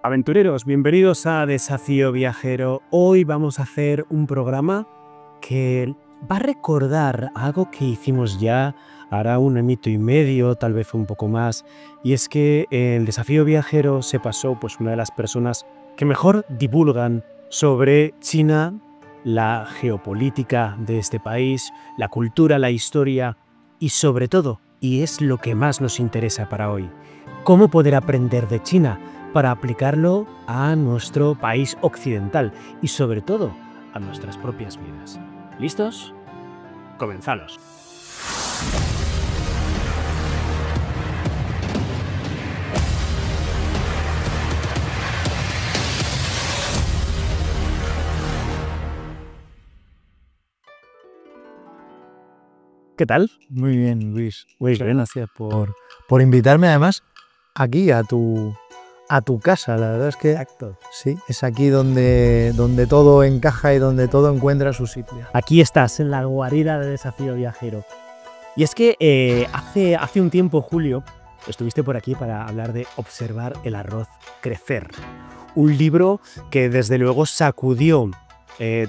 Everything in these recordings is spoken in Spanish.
Aventureros, bienvenidos a Desafío Viajero. Hoy vamos a hacer un programa que va a recordar algo que hicimos ya hará un añito y medio, tal vez un poco más, y es que en Desafío Viajero se pasó pues una de las personas que mejor divulgan sobre China, la geopolítica de este país, la cultura, la historia y sobre todo, y es lo que más nos interesa para hoy, cómo poder aprender de China para aplicarlo a nuestro país occidental y sobre todo a nuestras propias vidas. ¿Listos? Comenzamos. ¿Qué tal? Muy bien, Luis. Muy bien. Gracias por invitarme, además, aquí a tu casa. La verdad es que Exacto. sí, es aquí donde todo encaja y donde todo encuentra su sitio. Aquí estás, en la guarida de Desafío Viajero. Y es que hace un tiempo, Julio, estuviste por aquí para hablar de Observar el arroz crecer. Un libro que desde luego sacudió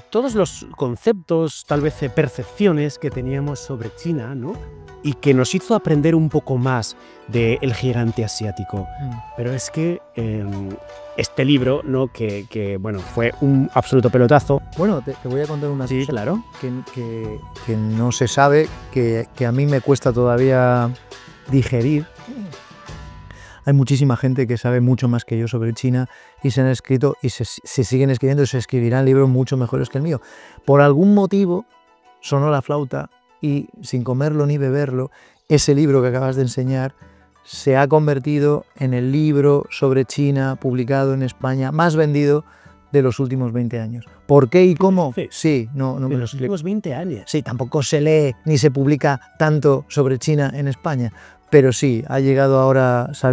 todos los conceptos, tal vez percepciones que teníamos sobre China, ¿no? Y que nos hizo aprender un poco más del gigante asiático. Pero es que este libro, ¿no? que bueno, fue un absoluto pelotazo. Bueno, te voy a contar una Sí, cosa claro. que no se sabe, que a mí me cuesta todavía digerir. Hay muchísima gente que sabe mucho más que yo sobre China y se han escrito y se siguen escribiendo y se escribirán libros mucho mejores que el mío. Por algún motivo sonó la flauta y, sin comerlo ni beberlo, ese libro que acabas de enseñar se ha convertido en el libro sobre China publicado en España más vendido de los últimos 20 años. ¿Por qué y cómo? Sí, no me De lo los explico. últimos 20 años. Sí, tampoco se lee ni se publica tanto sobre China en España, pero sí, sale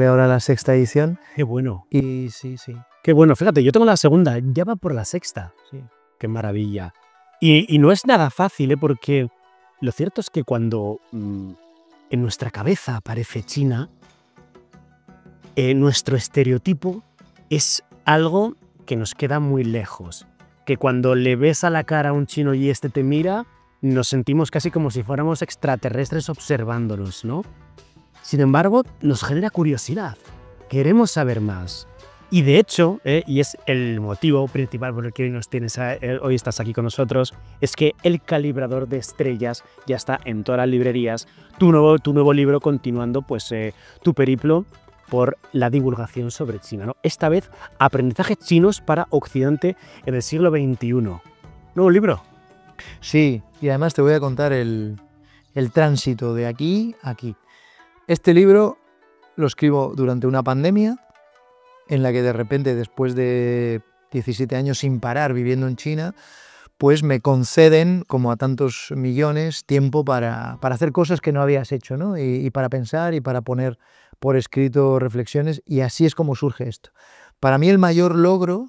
ahora la 6ª edición. Qué bueno. Y sí. Qué bueno, fíjate, yo tengo la segunda, ya va por la 6ª. Sí. Qué maravilla. Y no es nada fácil, porque lo cierto es que cuando en nuestra cabeza aparece China, nuestro estereotipo es algo que nos queda muy lejos. Que cuando le ves a la cara a un chino y este te mira, nos sentimos casi como si fuéramos extraterrestres observándonos, ¿no? Sin embargo, nos genera curiosidad. Queremos saber más. Y de hecho, y es el motivo principal por el que hoy estás aquí con nosotros, es que El calibrador de estrellas ya está en todas las librerías. Tu nuevo libro continuando pues tu periplo por la divulgación sobre China, ¿no? Esta vez, aprendizajes chinos para Occidente en el siglo XXI. ¿Nuevo libro? Sí, y además te voy a contar el tránsito de aquí a aquí. Este libro lo escribo durante una pandemia en la que de repente, después de 17 años sin parar viviendo en China, pues me conceden, como a tantos millones, tiempo para hacer cosas que no habías hecho, ¿no? Y para pensar y para poner por escrito reflexiones, y así es como surge esto. Para mí el mayor logro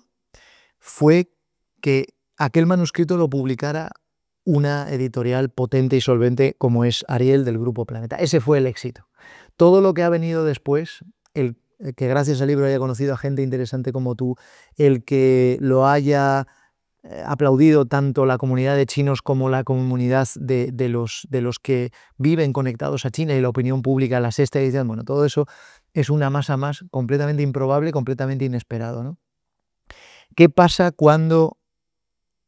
fue que aquel manuscrito lo publicara una editorial potente y solvente como es Ariel del Grupo Planeta. Ese fue el éxito. Todo lo que ha venido después, el que gracias al libro haya conocido a gente interesante como tú, el que lo haya aplaudido tanto la comunidad de chinos como la comunidad de los que viven conectados a China y la opinión pública, la 6ª edición, bueno, todo eso es una masa más completamente improbable, completamente inesperado, ¿no? ¿Qué pasa cuando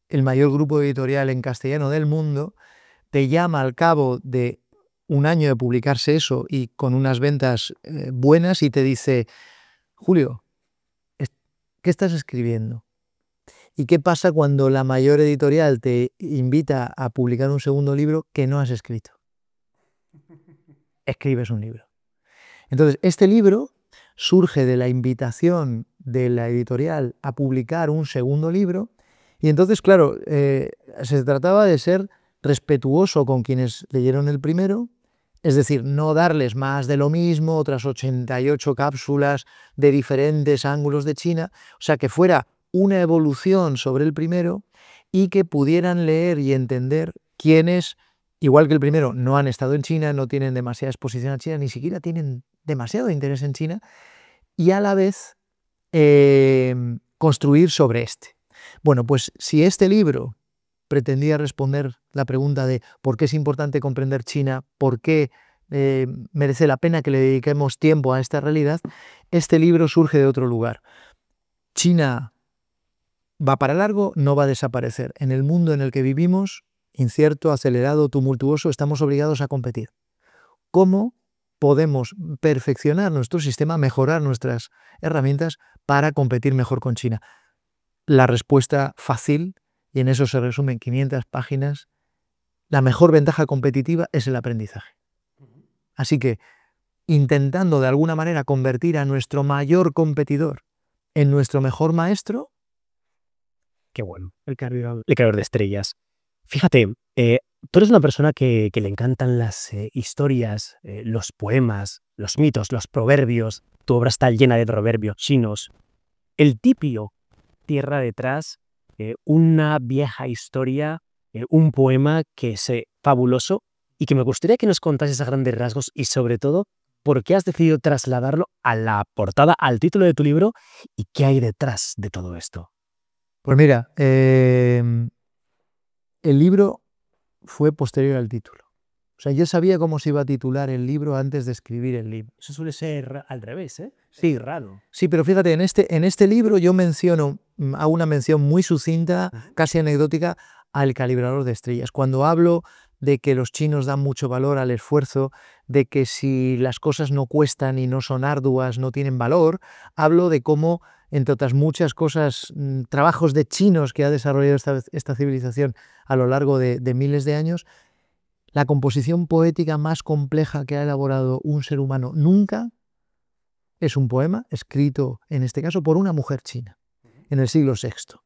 el mayor grupo editorial en castellano del mundo te llama al cabo de un año de publicarse eso y con unas ventas buenas y te dice: Julio, ¿qué estás escribiendo? ¿Y qué pasa cuando la mayor editorial te invita a publicar un segundo libro que no has escrito? Escribes un libro. Entonces, este libro surge de la invitación de la editorial a publicar un segundo libro y entonces, claro, se trataba de ser respetuoso con quienes leyeron el primero, es decir, no darles más de lo mismo, otras 88 cápsulas de diferentes ángulos de China, o sea, que fuera una evolución sobre el primero y que pudieran leer y entender quienes, igual que el primero, no han estado en China, no tienen demasiada exposición a China, ni siquiera tienen demasiado interés en China, y a la vez construir sobre este. Bueno, pues si este libro pretendía responder la pregunta de por qué es importante comprender China, por qué merece la pena que le dediquemos tiempo a esta realidad, este libro surge de otro lugar. China va para largo, no va a desaparecer. En el mundo en el que vivimos, incierto, acelerado, tumultuoso, estamos obligados a competir. ¿Cómo podemos perfeccionar nuestro sistema, mejorar nuestras herramientas para competir mejor con China? La respuesta fácil, y en eso se resumen 500 páginas, la mejor ventaja competitiva es el aprendizaje. Así que, intentando de alguna manera convertir a nuestro mayor competidor en nuestro mejor maestro. Qué bueno, el creador de estrellas. Fíjate, tú eres una persona que le encantan las historias, los poemas, los mitos, los proverbios. Tu obra está llena de proverbios chinos. El tipio, tierra detrás, una vieja historia, un poema que es fabuloso y que me gustaría que nos contases a grandes rasgos y sobre todo, por qué has decidido trasladarlo a la portada, al título de tu libro y qué hay detrás de todo esto. Pues mira, el libro fue posterior al título. O sea, yo sabía cómo se iba a titular el libro antes de escribir el libro. Eso suele ser al revés, ¿eh? Sí, Raro. sí, pero fíjate, en este libro yo hago una mención muy sucinta, casi anecdótica, al calibrador de estrellas. Cuando hablo de que los chinos dan mucho valor al esfuerzo, de que si las cosas no cuestan y no son arduas, no tienen valor, hablo de cómo, entre otras muchas cosas, trabajos de chinos que ha desarrollado esta civilización a lo largo de miles de años, la composición poética más compleja que ha elaborado un ser humano nunca es un poema escrito, en este caso, por una mujer china, en el siglo VI.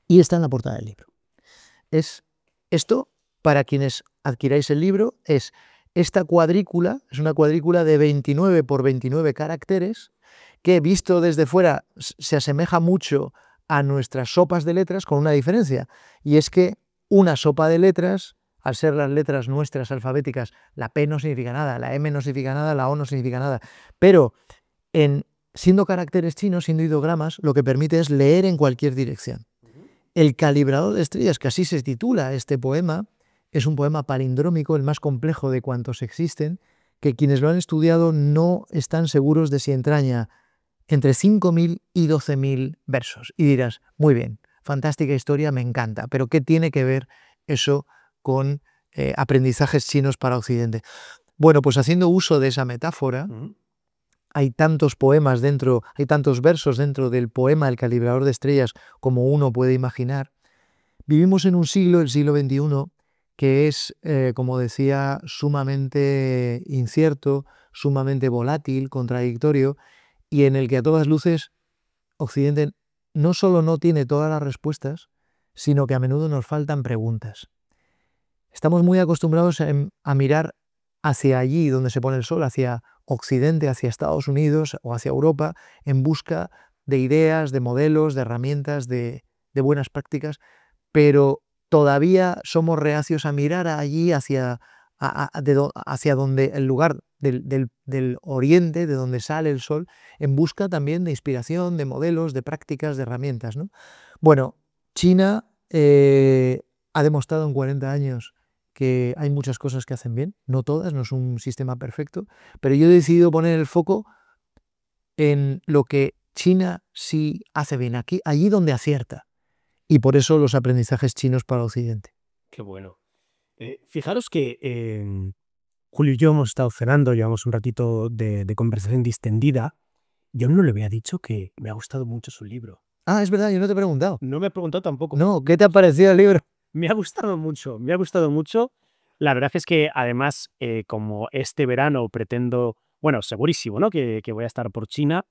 Y está en la portada del libro. Esto, para quienes adquiráis el libro, es esta cuadrícula, es una cuadrícula de 29 por 29 caracteres, que visto desde fuera se asemeja mucho a nuestras sopas de letras, con una diferencia, y es que una sopa de letras, al ser las letras nuestras alfabéticas, la P no significa nada, la M no significa nada, la O no significa nada, pero siendo caracteres chinos, siendo ideogramas, lo que permite es leer en cualquier dirección. El calibrador de estrellas, que así se titula este poema, es un poema palindrómico, el más complejo de cuantos existen, que quienes lo han estudiado no están seguros de si entraña entre 5.000 y 12.000 versos. Y dirás, muy bien, fantástica historia, me encanta, pero ¿qué tiene que ver eso con aprendizajes chinos para Occidente? Bueno, pues haciendo uso de esa metáfora, hay tantos poemas dentro, hay tantos versos dentro del poema El calibrador de estrellas como uno puede imaginar. Vivimos en un siglo, el siglo XXI, que es, como decía, sumamente incierto, sumamente volátil, contradictorio, y en el que a todas luces Occidente no solo no tiene todas las respuestas, sino que a menudo nos faltan preguntas. Estamos muy acostumbrados a mirar hacia allí donde se pone el sol, hacia Occidente, hacia Estados Unidos o hacia Europa, en busca de ideas, de modelos, de herramientas, de buenas prácticas, pero todavía somos reacios a mirar allí hacia donde el lugar del oriente, de donde sale el sol, en busca también de inspiración, de modelos, de prácticas, de herramientas, ¿no? Bueno, China ha demostrado en 40 años que hay muchas cosas que hacen bien, no todas, no es un sistema perfecto, pero yo he decidido poner el foco en lo que China sí hace bien, allí donde acierta, y por eso los aprendizajes chinos para Occidente. Qué bueno. Fijaros que Julio y yo hemos estado cenando, llevamos un ratito de conversación distendida. Yo no le había dicho que me ha gustado mucho su libro. Ah, es verdad, yo no te he preguntado. No me ha preguntado tampoco. No, ¿qué te ha parecido el libro? Me ha gustado mucho, me ha gustado mucho. La verdad es que además, como este verano pretendo, bueno, segurísimo, ¿no? Que voy a estar por China,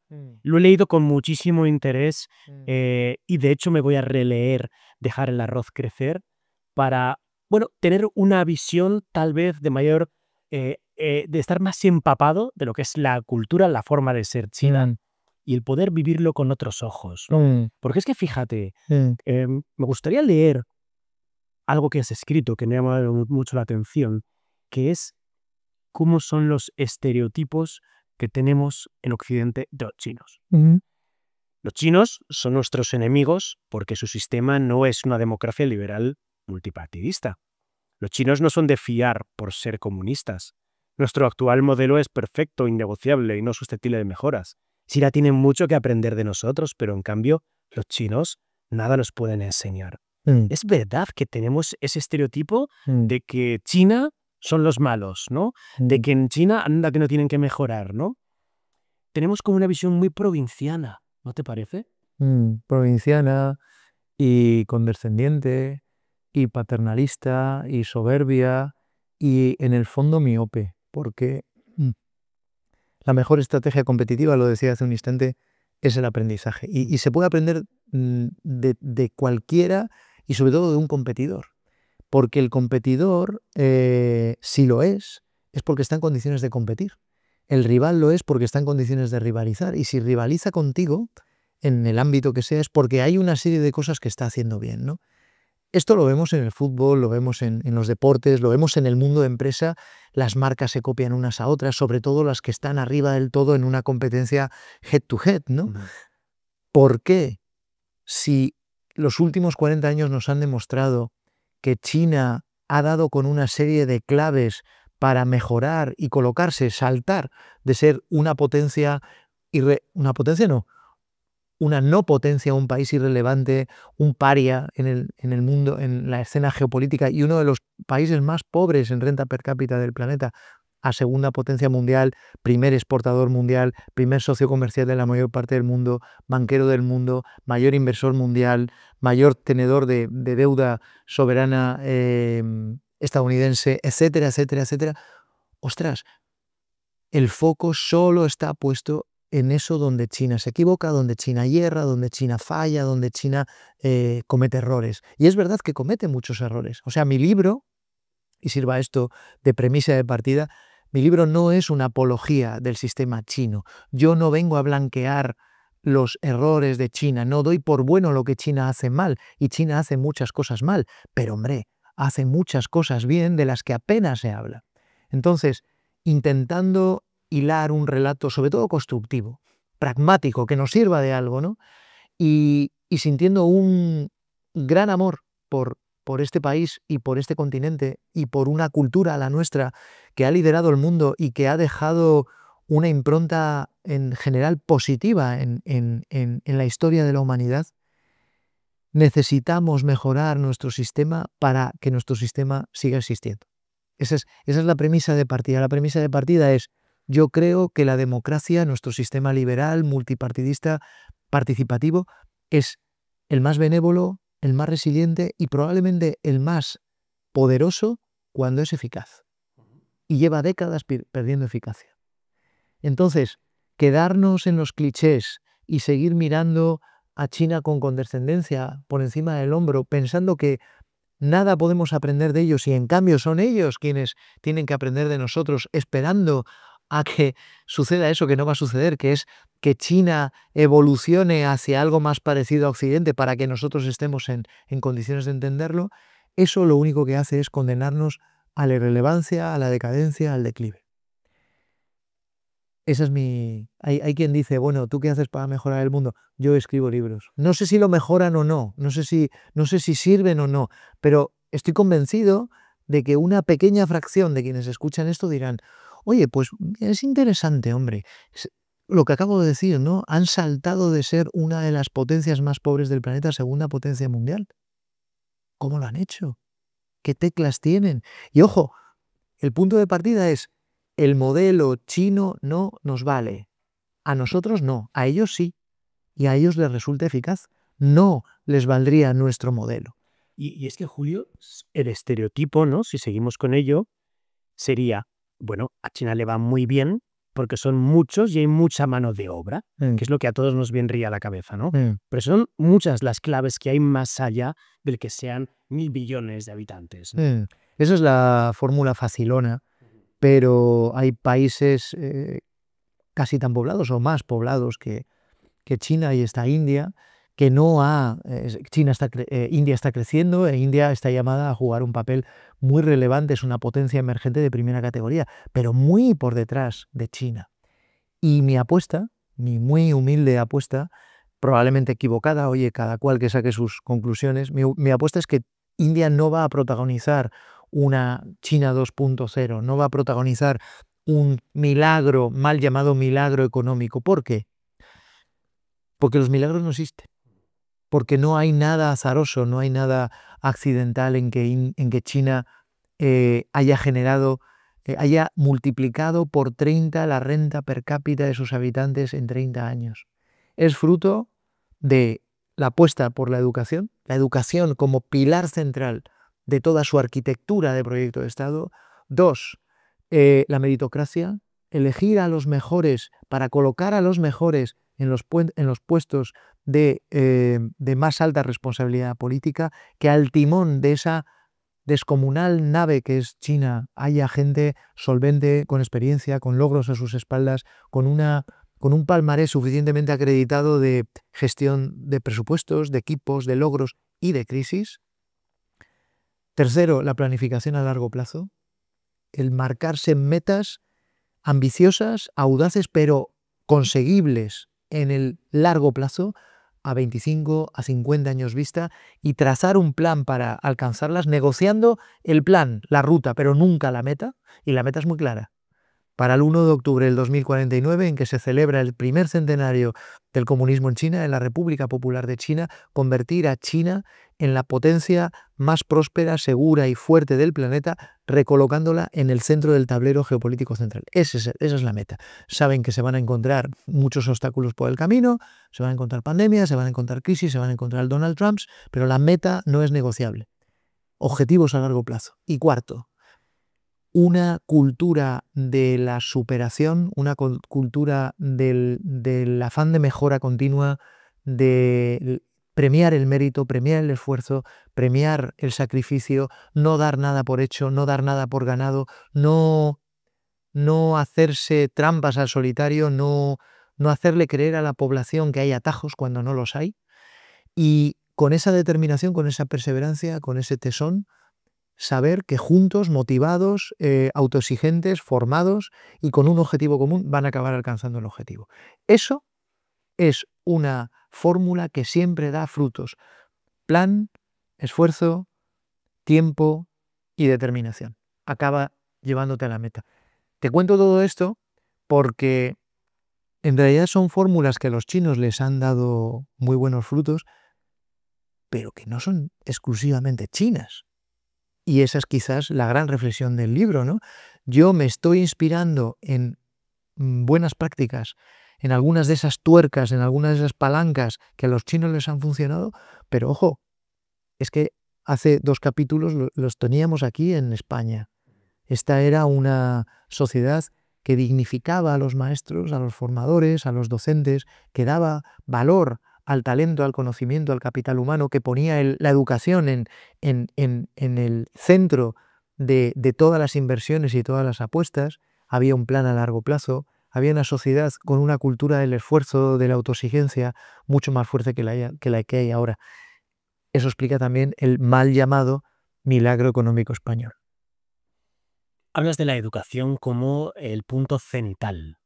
lo he leído con muchísimo interés y de hecho me voy a releer Dejar el arroz crecer para, bueno, tener una visión tal vez de mayor, de estar más empapado de lo que es la cultura, la forma de ser china y el poder vivirlo con otros ojos, ¿no? Porque es que fíjate, me gustaría leer algo que has escrito que me ha llamado mucho la atención, que es cómo son los estereotipos que tenemos en Occidente de los chinos. Los chinos son nuestros enemigos porque su sistema no es una democracia liberal multipartidista. Los chinos no son de fiar por ser comunistas. Nuestro actual modelo es perfecto, innegociable y no susceptible de mejoras. China tiene mucho que aprender de nosotros, pero en cambio, los chinos nada nos pueden enseñar. Es verdad que tenemos ese estereotipo de que China son los malos, ¿no? De que en China anda que no tienen que mejorar, ¿no? Tenemos como una visión muy provinciana, ¿no te parece? Provinciana y condescendiente y paternalista y soberbia y en el fondo miope, porque la mejor estrategia competitiva, lo decía hace un instante, es el aprendizaje. Y se puede aprender de cualquiera y sobre todo de un competidor. Porque el competidor, si lo es porque está en condiciones de competir. El rival lo es porque está en condiciones de rivalizar. Y si rivaliza contigo, en el ámbito que sea, es porque hay una serie de cosas que está haciendo bien, ¿no? Esto lo vemos en el fútbol, lo vemos en los deportes, lo vemos en el mundo de empresa. Las marcas se copian unas a otras, sobre todo las que están arriba del todo en una competencia head to head, ¿no? ¿Por qué? Si los últimos 40 años nos han demostrado que China ha dado con una serie de claves para mejorar y colocarse, saltar de ser una potencia, una no potencia, un país irrelevante, un paria en el mundo, en la escena geopolítica y uno de los países más pobres en renta per cápita del planeta, a segunda potencia mundial, primer exportador mundial, primer socio comercial de la mayor parte del mundo, banquero del mundo, mayor inversor mundial, mayor tenedor de deuda soberana estadounidense, etcétera, etcétera, etcétera. Ostras, el foco solo está puesto en eso donde China se equivoca, donde China hierra, donde China falla, donde China comete errores. Y es verdad que comete muchos errores. O sea, mi libro, y sirva esto de premisa de partida, mi libro no es una apología del sistema chino. Yo no vengo a blanquear los errores de China, no doy por bueno lo que China hace mal, y China hace muchas cosas mal, pero hombre, hace muchas cosas bien de las que apenas se habla. Entonces, intentando hilar un relato, sobre todo constructivo, pragmático, que nos sirva de algo, ¿no? Y sintiendo un gran amor por este país y por este continente y por una cultura, la nuestra, que ha liderado el mundo y que ha dejado una impronta en general positiva en la historia de la humanidad, necesitamos mejorar nuestro sistema para que nuestro sistema siga existiendo. Esa es la premisa de partida. La premisa de partida es: yo creo que la democracia, nuestro sistema liberal, multipartidista, participativo, es el más benévolo, el más resiliente y probablemente el más poderoso cuando es eficaz. Y lleva décadas perdiendo eficacia. Entonces, quedarnos en los clichés y seguir mirando a China con condescendencia por encima del hombro, pensando que nada podemos aprender de ellos y en cambio son ellos quienes tienen que aprender de nosotros, esperando a que suceda eso que no va a suceder, que es que China evolucione hacia algo más parecido a Occidente para que nosotros estemos en condiciones de entenderlo, eso lo único que hace es condenarnos a la irrelevancia, a la decadencia, al declive. Esa es mi... Hay quien dice, bueno, ¿tú qué haces para mejorar el mundo? Yo escribo libros. No sé si lo mejoran o no, no sé si sirven o no, pero estoy convencido de que una pequeña fracción de quienes escuchan esto dirán, oye, pues es interesante, hombre. Lo que acabo de decir, ¿no? Han saltado de ser una de las potencias más pobres del planeta a segunda potencia mundial. ¿Cómo lo han hecho? ¿Qué teclas tienen? Y ojo, el punto de partida es: el modelo chino no nos vale. A nosotros no, a ellos sí. Y a ellos les resulta eficaz. No les valdría nuestro modelo. Y es que, Julio, el estereotipo, ¿no? Si seguimos con ello, sería, bueno, a China le va muy bien porque son muchos y hay mucha mano de obra, que es lo que a todos nos vendría a la cabeza, ¿no? Pero son muchas las claves que hay más allá del que sean 1.000 billones de habitantes, ¿no? Esa es la fórmula facilona, pero hay países casi tan poblados o más poblados que China, y está India, que no ha... India está creciendo e India está llamada a jugar un papel muy relevante, es una potencia emergente de primera categoría, pero muy por detrás de China. Y mi apuesta, mi muy humilde apuesta, probablemente equivocada, oye, cada cual que saque sus conclusiones. Mi apuesta es que India no va a protagonizar una China 2.0, no va a protagonizar un milagro, mal llamado milagro económico. ¿Por qué? Porque los milagros no existen. Porque no hay nada azaroso, no hay nada accidental en que China haya generado, haya multiplicado por 30 la renta per cápita de sus habitantes en 30 años. Es fruto de la apuesta por la educación como pilar central de toda su arquitectura de proyecto de Estado. 2, la meritocracia, elegir a los mejores para colocar a los mejores en los puestos de más alta responsabilidad política, que al timón de esa descomunal nave que es China haya gente solvente, con experiencia, con logros a sus espaldas, con un palmarés suficientemente acreditado de gestión de presupuestos, de equipos, de logros y de crisis. Tercero, la planificación a largo plazo, el marcarse metas ambiciosas, audaces, pero conseguibles en el largo plazo, a 25, a 50 años vista, y trazar un plan para alcanzarlas, negociando el plan, la ruta, pero nunca la meta, y la meta es muy clara. Para el 1 de octubre del 2049, en que se celebra el primer centenario del comunismo en China, en la República Popular de China, convertir a China en la potencia más próspera, segura y fuerte del planeta, recolocándola en el centro del tablero geopolítico central. Esa es la meta. Saben que se van a encontrar muchos obstáculos por el camino, se van a encontrar pandemias, se van a encontrar crisis, se van a encontrar Donald Trumps, pero la meta no es negociable. Objetivos a largo plazo. Y cuarto, una cultura de la superación, una cultura del afán de mejora continua, de premiar el mérito, premiar el esfuerzo, premiar el sacrificio, no dar nada por hecho, no dar nada por ganado, no hacerse trampas al solitario, no hacerle creer a la población que hay atajos cuando no los hay. Y con esa determinación, con esa perseverancia, con ese tesón, saber que juntos, motivados, autoexigentes, formados y con un objetivo común van a acabar alcanzando el objetivo. Eso es una fórmula que siempre da frutos. Plan, esfuerzo, tiempo y determinación. Acaba llevándote a la meta. Te cuento todo esto porque en realidad son fórmulas que a los chinos les han dado muy buenos frutos, pero que no son exclusivamente chinas. Y esa es quizás la gran reflexión del libro, ¿no? Yo me estoy inspirando en buenas prácticas, en algunas de esas tuercas, en algunas de esas palancas que a los chinos les han funcionado, pero ojo, es que hace 2 capítulos los teníamos aquí en España. Esta era una sociedad que dignificaba a los maestros, a los formadores, a los docentes, que daba valor al talento, al conocimiento, al capital humano, que ponía la educación en el centro de todas las inversiones y todas las apuestas. Había un plan a largo plazo, había una sociedad con una cultura del esfuerzo, de la autoexigencia, mucho más fuerte que la que hay ahora. Eso explica también el mal llamado milagro económico español. Hablas de la educación como el punto cenital.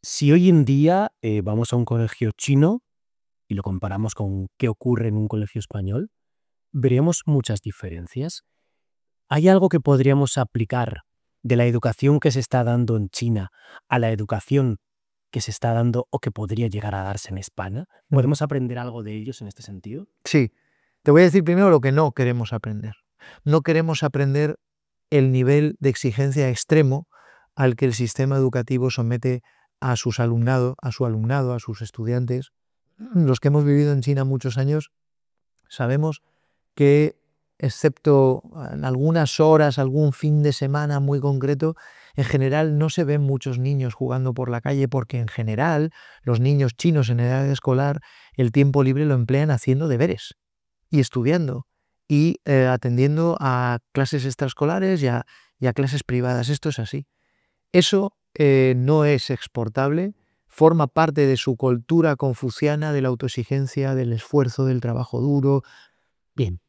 Si hoy en día vamos a un colegio chino y lo comparamos con qué ocurre en un colegio español, veríamos muchas diferencias. ¿Hay algo que podríamos aplicar de la educación que se está dando en China a la educación que se está dando o que podría llegar a darse en España? ¿Podemos aprender algo de ellos en este sentido? Sí, te voy a decir primero lo que no queremos aprender. No queremos aprender el nivel de exigencia extremo al que el sistema educativo somete a su alumnado, a sus estudiantes. Los que hemos vivido en China muchos años sabemos que, excepto en algunas horas, algún fin de semana muy concreto, en general no se ven muchos niños jugando por la calle porque en general los niños chinos en edad escolar el tiempo libre lo emplean haciendo deberes y estudiando y atendiendo a clases extraescolares y a clases privadas. Esto es así. Eso no es exportable, forma parte de su cultura confuciana de la autoexigencia, del esfuerzo, del trabajo duro. Bien.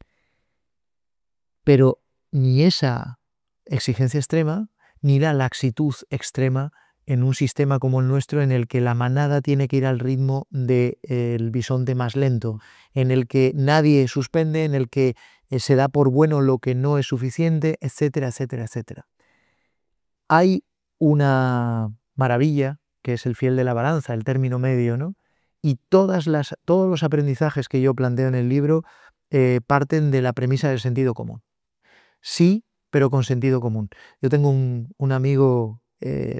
Pero ni esa exigencia extrema, ni la laxitud extrema en un sistema como el nuestro, en el que la manada tiene que ir al ritmo del bisonte más lento, en el que nadie suspende, en el que se da por bueno lo que no es suficiente, etcétera, etcétera, etcétera. Hay una maravilla, que es el fiel de la balanza, el término medio, ¿no? Y todos los aprendizajes que yo planteo en el libro parten de la premisa del sentido común. Sí, pero con sentido común. Yo tengo un amigo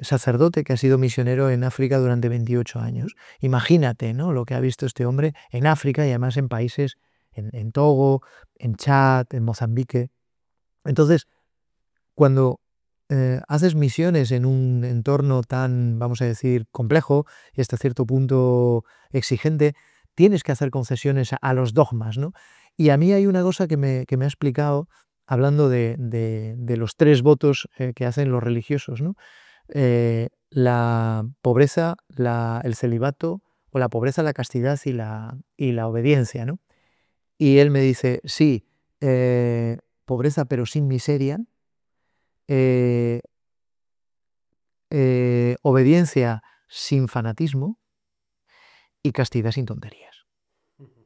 sacerdote que ha sido misionero en África durante 28 años. Imagínate, ¿no?, lo que ha visto este hombre en África y además en países, en Togo, en Chad, en Mozambique. Entonces, cuando haces misiones en un entorno tan, vamos a decir, complejo y hasta cierto punto exigente, tienes que hacer concesiones a los dogmas, ¿no? Y a mí hay una cosa que me ha explicado, hablando de los 3 votos que hacen los religiosos, ¿no? La pobreza, el celibato, o la pobreza, la castidad y la obediencia, ¿no? Y él me dice, sí, pobreza pero sin miseria, eh, obediencia sin fanatismo y castidad sin tonterías.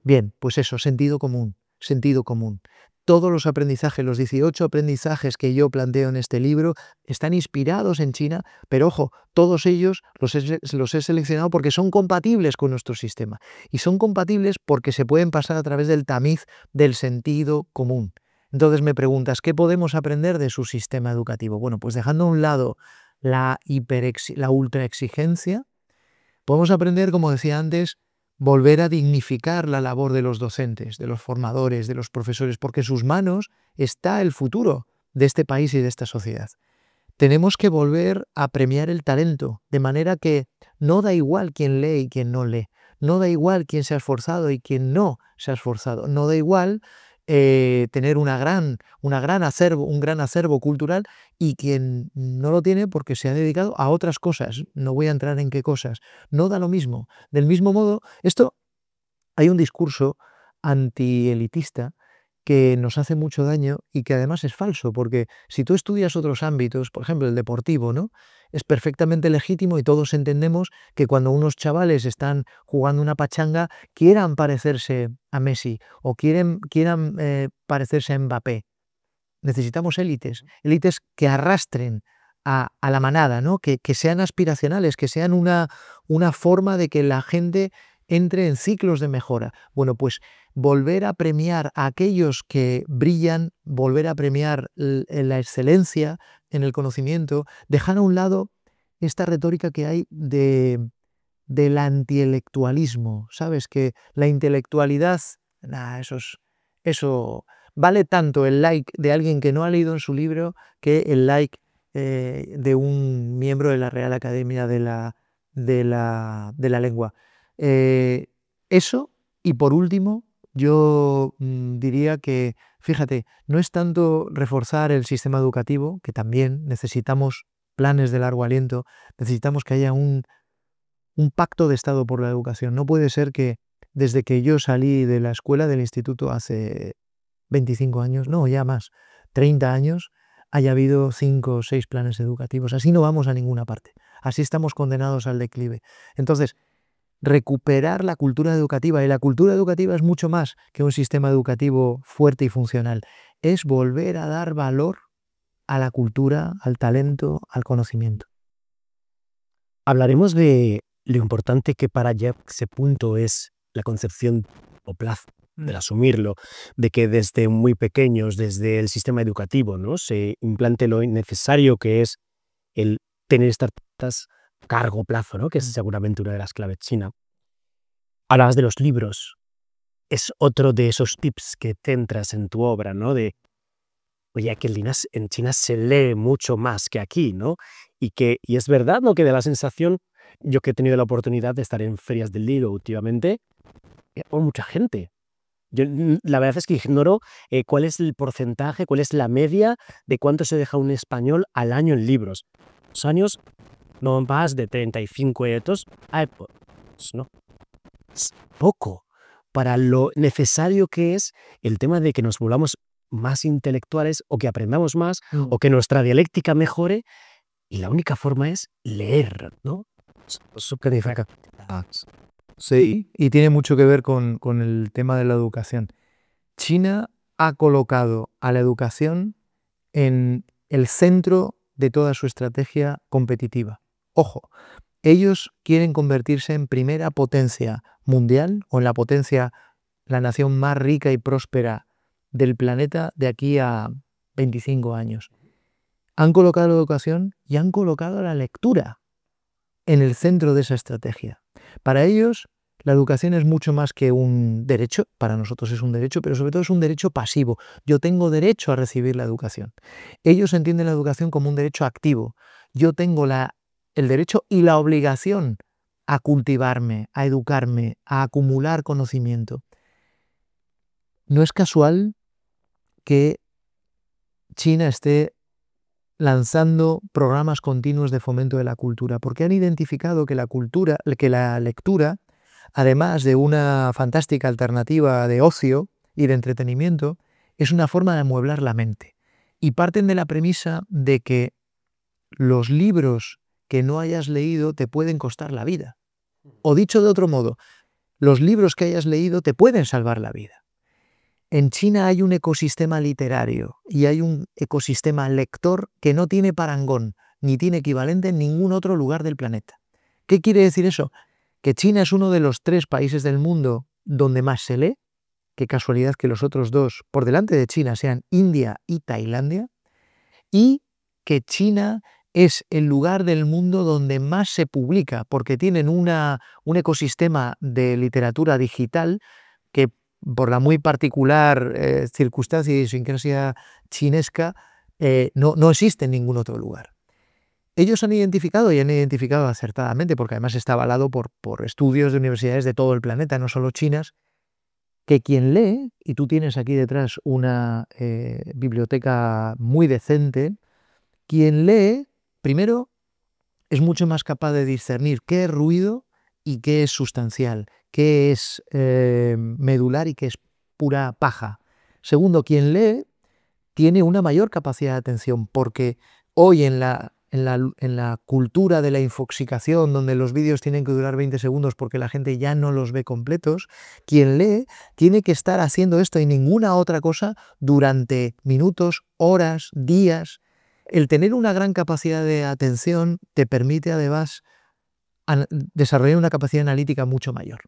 Bien, pues eso, sentido común, sentido común. Todos los aprendizajes, los 18 aprendizajes que yo planteo en este libro, están inspirados en China, pero ojo, todos ellos los he seleccionado porque son compatibles con nuestro sistema. Y son compatibles porque se pueden pasar a través del tamiz del sentido común. Entonces me preguntas, ¿qué podemos aprender de su sistema educativo? Bueno, pues dejando a un lado la ultraexigencia, podemos aprender, como decía antes, volver a dignificar la labor de los docentes, de los formadores, de los profesores, porque en sus manos está el futuro de este país y de esta sociedad. Tenemos que volver a premiar el talento, de manera que no da igual quién lee y quién no lee, no da igual quién se ha esforzado y quién no se ha esforzado, no da igual tener un gran acervo cultural y quien no lo tiene porque se ha dedicado a otras cosas. No voy a entrar en qué cosas. No da lo mismo. Del mismo modo, hay un discurso antielitista que nos hace mucho daño y que además es falso, porque si tú estudias otros ámbitos, por ejemplo el deportivo, ¿no?, es perfectamente legítimo y todos entendemos que cuando unos chavales están jugando una pachanga quieran parecerse a Messi o quieran parecerse a Mbappé. Necesitamos élites que arrastren a la manada, ¿no?, que sean aspiracionales, que sean una forma de que la gente entre en ciclos de mejora. Bueno, pues volver a premiar a aquellos que brillan, volver a premiar la excelencia en el conocimiento, dejar a un lado esta retórica que hay del antiintelectualismo, ¿sabes? Que la intelectualidad, eso vale tanto el like de alguien que no ha leído en su libro que el like de un miembro de la Real Academia de la Lengua. Eso, y por último, yo diría que, fíjate, no es tanto reforzar el sistema educativo, que también necesitamos planes de largo aliento, necesitamos que haya un pacto de Estado por la educación. No puede ser que desde que yo salí de la escuela, del instituto, hace 25 años, no, ya más, 30 años, haya habido 5 o 6 planes educativos. Así no vamos a ninguna parte. Así estamos condenados al declive. Entonces, recuperar la cultura educativa, y la cultura educativa es mucho más que un sistema educativo fuerte y funcional, es volver a dar valor a la cultura, al talento, al conocimiento. Hablaremos de lo importante que para llegar a ese punto es la concepción o plazo, del asumirlo, de que desde muy pequeños, desde el sistema educativo, ¿no?, se implante lo necesario que es el tener estas a largo plazo, ¿no?, que es seguramente una de las claves China. Hablabas de los libros, es otro de esos tips que centras en tu obra, ¿no?, de, oye, que en China se lee mucho más que aquí, ¿no? Y es verdad, ¿no?, que da la sensación, yo que he tenido la oportunidad de estar en ferias del libro últimamente, hay mucha gente. Yo la verdad es que ignoro cuál es el porcentaje, cuál es la media de cuánto se deja un español al año en libros. Los años no más de 35 euros, pues no, es poco para lo necesario que es el tema de que nos volvamos más intelectuales o que aprendamos más o que nuestra dialéctica mejore y la única forma es leer, ¿no? Eso que dice acá. Sí, y tiene mucho que ver con el tema de la educación. China ha colocado a la educación en el centro de toda su estrategia competitiva. Ojo, ellos quieren convertirse en primera potencia mundial o en la nación más rica y próspera del planeta de aquí a 25 años. Han colocado la educación y han colocado la lectura en el centro de esa estrategia. Para ellos, la educación es mucho más que un derecho, para nosotros es un derecho, pero sobre todo es un derecho pasivo. Yo tengo derecho a recibir la educación. Ellos entienden la educación como un derecho activo. Yo tengo el derecho y la obligación a cultivarme, a educarme, a acumular conocimiento. No es casual que China esté lanzando programas continuos de fomento de la cultura, porque han identificado que la lectura, además de una fantástica alternativa de ocio y de entretenimiento, es una forma de amueblar la mente. Y parten de la premisa de que los libros que no hayas leído te pueden costar la vida. O dicho de otro modo, los libros que hayas leído te pueden salvar la vida. En China hay un ecosistema literario y hay un ecosistema lector que no tiene parangón ni tiene equivalente en ningún otro lugar del planeta. ¿Qué quiere decir eso? Que China es uno de los 3 países del mundo donde más se lee, qué casualidad que los otros 2 por delante de China sean India y Tailandia, y que China es el lugar del mundo donde más se publica, porque tienen un ecosistema de literatura digital que por la muy particular circunstancia y idiosincrasia chinesca, no existe en ningún otro lugar. Ellos han identificado acertadamente, porque además está avalado por estudios de universidades de todo el planeta, no solo chinas, que quien lee, y tú tienes aquí detrás una biblioteca muy decente, quien lee, primero, es mucho más capaz de discernir qué es ruido y qué es sustancial, qué es medular y qué es pura paja. Segundo, quien lee tiene una mayor capacidad de atención, porque hoy en la cultura de la infoxicación, donde los vídeos tienen que durar 20 segundos porque la gente ya no los ve completos, quien lee tiene que estar haciendo esto y ninguna otra cosa durante minutos, horas, días. El tener una gran capacidad de atención te permite además desarrollar una capacidad analítica mucho mayor.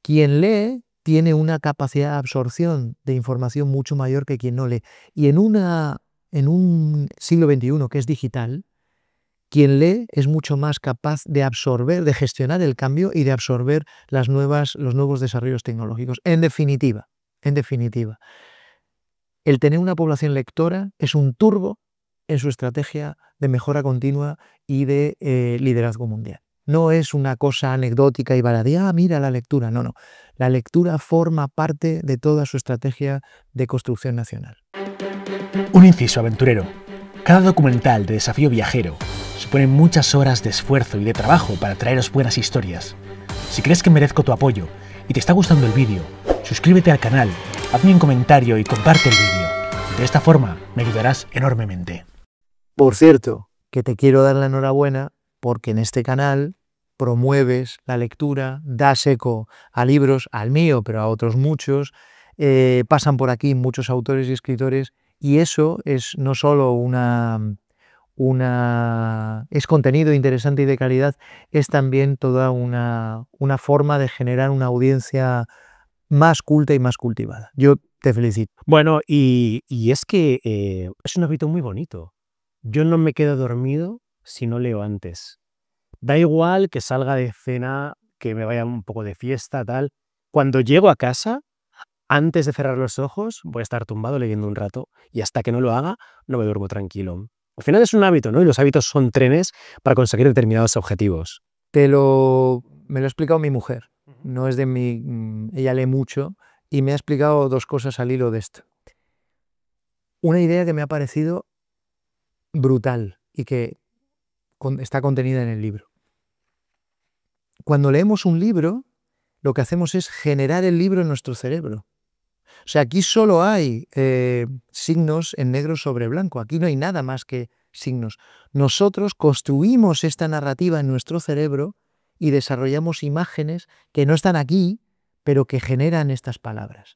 Quien lee tiene una capacidad de absorción de información mucho mayor que quien no lee. Y en un siglo XXI que es digital, quien lee es mucho más capaz de absorber, de gestionar el cambio y de absorber los nuevos desarrollos tecnológicos. En definitiva, el tener una población lectora es un turbo en su estrategia de mejora continua y de liderazgo mundial. No es una cosa anecdótica y baladí, mira la lectura. No. La lectura forma parte de toda su estrategia de construcción nacional. Un inciso aventurero. Cada documental de Desafío Viajero supone muchas horas de esfuerzo y de trabajo para traeros buenas historias. Si crees que merezco tu apoyo y te está gustando el vídeo, suscríbete al canal, hazme un comentario y comparte el vídeo. De esta forma me ayudarás enormemente. Por cierto, que te quiero dar la enhorabuena porque en este canal promueves la lectura, das eco a libros, al mío, pero a otros muchos, pasan por aquí muchos autores y escritores, y eso es no solo es contenido interesante y de calidad, es también toda una forma de generar una audiencia más culta y más cultivada. Yo te felicito. Bueno, y es que es un hábito muy bonito. Yo no me quedo dormido si no leo antes. Da igual que salga de cena, que me vaya un poco de fiesta, tal. Cuando llego a casa, antes de cerrar los ojos, voy a estar tumbado leyendo un rato y hasta que no lo haga, no me duermo tranquilo. Al final es un hábito, ¿no? Y los hábitos son trenes para conseguir determinados objetivos. Me lo ha explicado mi mujer. No es de mi... ella lee mucho y me ha explicado 2 cosas al hilo de esto. Una idea que me ha parecido brutal y que está contenida en el libro. Cuando leemos un libro, lo que hacemos es generar el libro en nuestro cerebro. O sea, aquí solo hay signos en negro sobre blanco. Aquí no hay nada más que signos. Nosotros construimos esta narrativa en nuestro cerebro y desarrollamos imágenes que no están aquí, pero que generan estas palabras.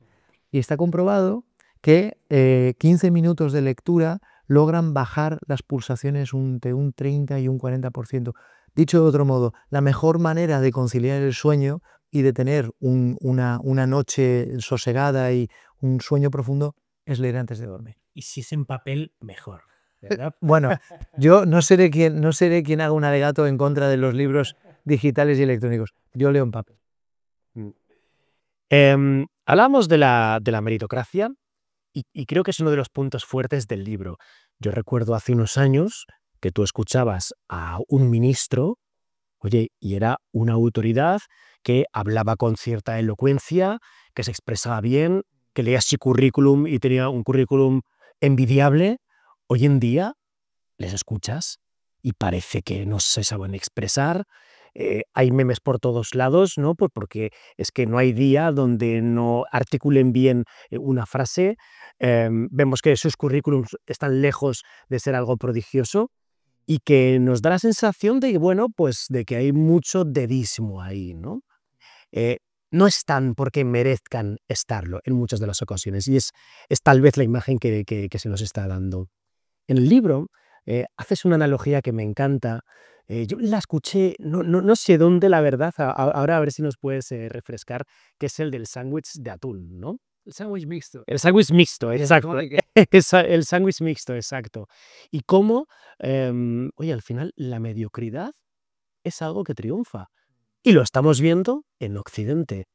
Y está comprobado que 15 minutos de lectura logran bajar las pulsaciones entre un 30 y un 40%. Dicho de otro modo, la mejor manera de conciliar el sueño y de tener una noche sosegada y un sueño profundo es leer antes de dormir. Y si es en papel, mejor, ¿verdad? Bueno, yo no seré quien haga un alegato en contra de los libros digitales y electrónicos. Yo leo en papel. Hablamos de la meritocracia y creo que es uno de los puntos fuertes del libro. Yo recuerdo hace unos años que tú escuchabas a un ministro, oye, y era una autoridad que hablaba con cierta elocuencia, que se expresaba bien, que leía su currículum y tenía un currículum envidiable. Hoy en día les escuchas y parece que no se saben expresar. Hay memes por todos lados, ¿no? Porque es que no hay día donde no articulen bien una frase. Vemos que sus currículums están lejos de ser algo prodigioso y que nos da la sensación de que, bueno, pues de que hay mucho dedismo ahí, ¿no? No están porque merezcan estarlo en muchas de las ocasiones y es tal vez la imagen que se nos está dando. En el libro haces una analogía que me encanta. Yo la escuché, no sé dónde, la verdad, ahora a ver si nos puedes refrescar, que es el del sándwich de atún, ¿no? El sándwich mixto. El sándwich mixto, exacto. El sándwich mixto, exacto. Y cómo, oye, al final la mediocridad es algo que triunfa. Y lo estamos viendo en Occidente.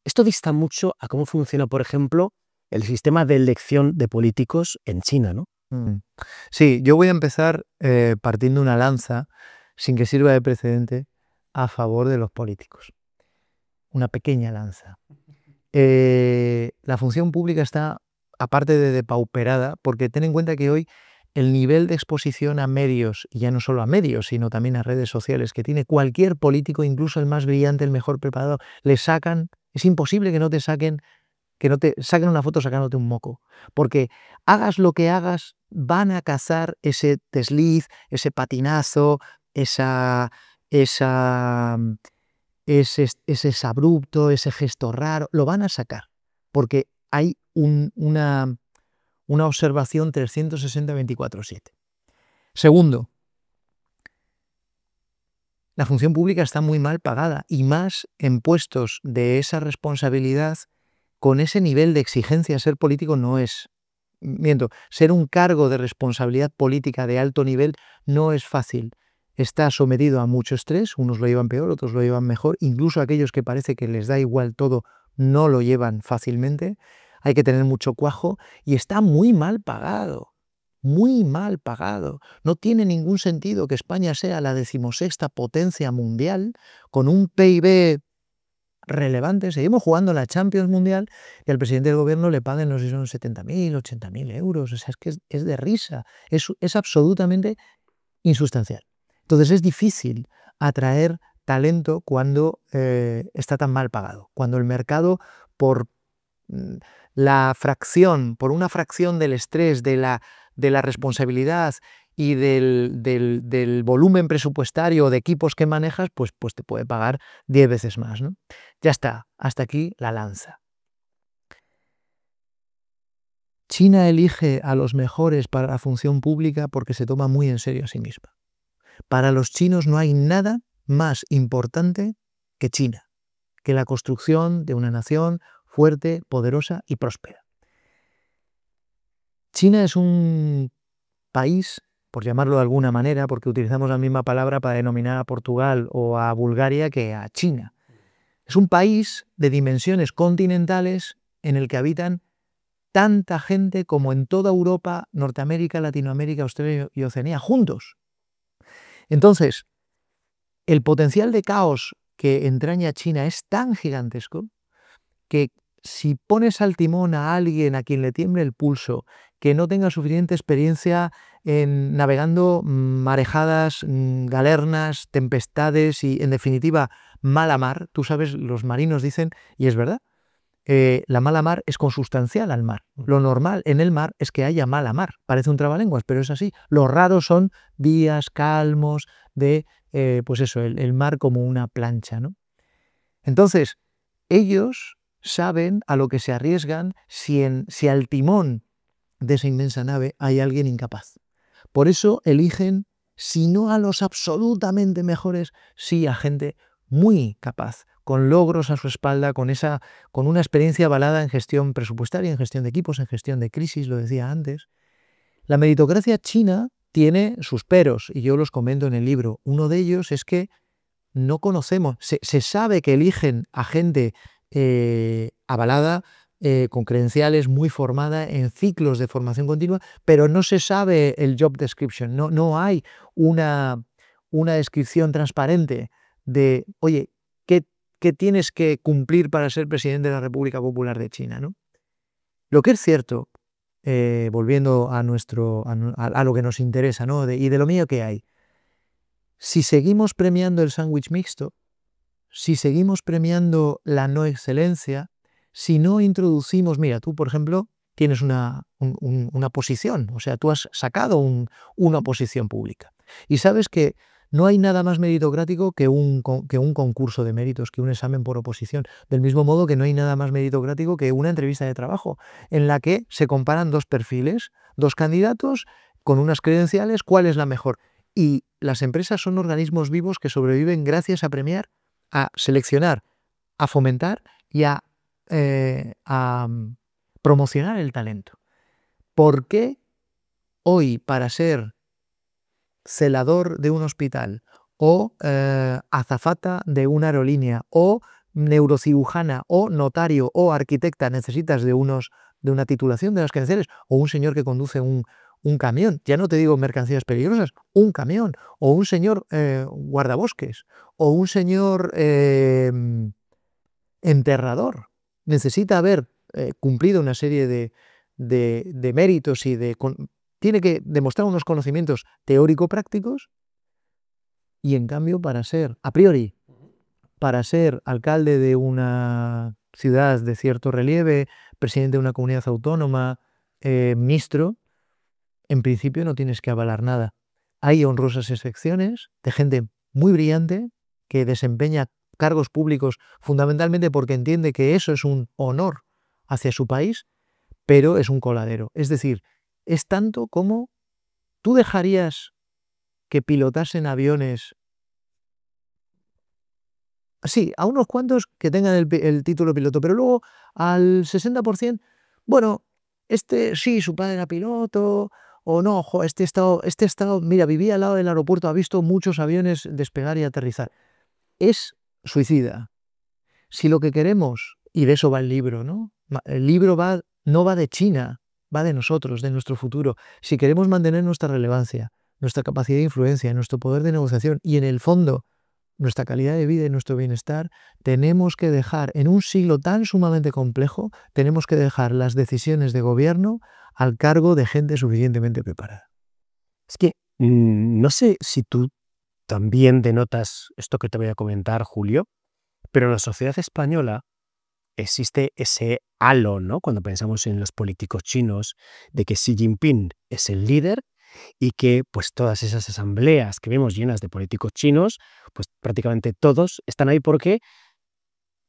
Esto dista mucho a cómo funciona, por ejemplo, el sistema de elección de políticos en China, ¿no? Sí, yo voy a empezar partiendo una lanza, sin que sirva de precedente, a favor de los políticos. Una pequeña lanza. La función pública está, aparte de depauperada, porque ten en cuenta que hoy el nivel de exposición a medios, y ya no solo a medios, sino también a redes sociales, que tiene cualquier político, incluso el más brillante, el mejor preparado, le sacan, es imposible que no te saquen una foto sacándote un moco, porque hagas lo que hagas, van a cazar ese desliz, ese patinazo, ese abrupto, ese gesto raro, lo van a sacar, porque hay una observación 360 24/7. Segundo, la función pública está muy mal pagada y más en puestos de esa responsabilidad, con ese nivel de exigencia. Ser político no es, ser un cargo de responsabilidad política de alto nivel no es fácil. Está sometido a mucho estrés, unos lo llevan peor, otros lo llevan mejor, incluso aquellos que parece que les da igual todo no lo llevan fácilmente. Hay que tener mucho cuajo y está muy mal pagado, muy mal pagado. No tiene ningún sentido que España sea la 16ª potencia mundial con un PIB relevante. Seguimos jugando la Champions Mundial y al presidente del gobierno le paguen, no sé si son 70.000, 80.000 euros. O sea, es que es de risa, es absolutamente insustancial. Entonces es difícil atraer talento cuando está tan mal pagado, cuando el mercado por una fracción del estrés, de la responsabilidad y del volumen presupuestario de equipos que manejas, pues te puede pagar 10 veces más, ¿no? Ya está, hasta aquí la lanza. China elige a los mejores para la función pública porque se toma muy en serio a sí misma. Para los chinos no hay nada más importante que China, que la construcción de una nación fuerte, poderosa y próspera. China es un país, por llamarlo de alguna manera, porque utilizamos la misma palabra para denominar a Portugal o a Bulgaria que a China. Es un país de dimensiones continentales en el que habitan tanta gente como en toda Europa, Norteamérica, Latinoamérica, Australia y Oceanía, juntos. Entonces, el potencial de caos que entraña China es tan gigantesco que si pones al timón a alguien a quien le tiemble el pulso, que no tenga suficiente experiencia en navegando marejadas, galernas, tempestades y, en definitiva, mala mar, tú sabes, los marinos dicen, y es verdad, la mala mar es consustancial al mar. Lo normal en el mar es que haya mala mar. Parece un trabalenguas, pero es así. Lo raro son días calmos de, pues eso, el mar como una plancha, ¿no? Entonces, ellos saben a lo que se arriesgan si al timón de esa inmensa nave hay alguien incapaz. Por eso eligen, si no a los absolutamente mejores, sí a gente muy capaz, con logros a su espalda, con una experiencia avalada en gestión presupuestaria, en gestión de equipos, en gestión de crisis, lo decía antes. La meritocracia china tiene sus peros, y yo los comento en el libro. Uno de ellos es que no conocemos, se sabe que eligen a gente avalada, con credenciales, muy formada, en ciclos de formación continua, pero no se sabe el job description, no hay una descripción transparente de, oye, ¿qué tienes que cumplir para ser presidente de la República Popular de China, ¿no? Lo que es cierto, volviendo a lo que nos interesa, ¿no? Y de lo mío que hay, si seguimos premiando el sándwich mixto, si seguimos premiando la no excelencia, si no introducimos, mira, tú, por ejemplo, tienes una posición, o sea, tú has sacado una posición pública. Y sabes que no hay nada más meritocrático que un concurso de méritos, que un examen por oposición. Del mismo modo que no hay nada más meritocrático que una entrevista de trabajo, en la que se comparan dos perfiles, dos candidatos con unas credenciales, ¿cuál es la mejor? Y las empresas son organismos vivos que sobreviven gracias a premiar, a seleccionar, a fomentar y a promocionar el talento. ¿Por qué hoy, para ser celador de un hospital o azafata de una aerolínea o neurocirujana o notario o arquitecta necesitas de una titulación de las credenciales, o un señor que conduce un camión, ya no te digo mercancías peligrosas, un camión, o un señor guardabosques, o un señor enterrador, necesita haber cumplido una serie de méritos y tiene que demostrar unos conocimientos teórico-prácticos, y en cambio a priori, para ser alcalde de una ciudad de cierto relieve, presidente de una comunidad autónoma, ministro, en principio no tienes que avalar nada. Hay honrosas excepciones de gente muy brillante que desempeña cargos públicos fundamentalmente porque entiende que eso es un honor hacia su país, pero es un coladero. Es decir, es tanto como tú dejarías que pilotasen aviones, sí, a unos cuantos que tengan el título de piloto, pero luego al 60%, bueno, sí, su padre era piloto, o no, ojo, este estado, mira, vivía al lado del aeropuerto, ha visto muchos aviones despegar y aterrizar. Es suicida. Si lo que queremos, y de eso va el libro, ¿no? El libro no va de China, va de nosotros, de nuestro futuro. Si queremos mantener nuestra relevancia, nuestra capacidad de influencia, nuestro poder de negociación y, en el fondo, nuestra calidad de vida y nuestro bienestar, tenemos que dejar, en un siglo tan sumamente complejo, tenemos que dejar las decisiones de gobierno al cargo de gente suficientemente preparada. Es que no sé si tú también denotas esto que te voy a comentar, Julio, pero en la sociedad española existe ese halo, ¿no? Cuando pensamos en los políticos chinos, de que Xi Jinping es el líder y que pues todas esas asambleas que vemos llenas de políticos chinos, pues prácticamente todos están ahí porque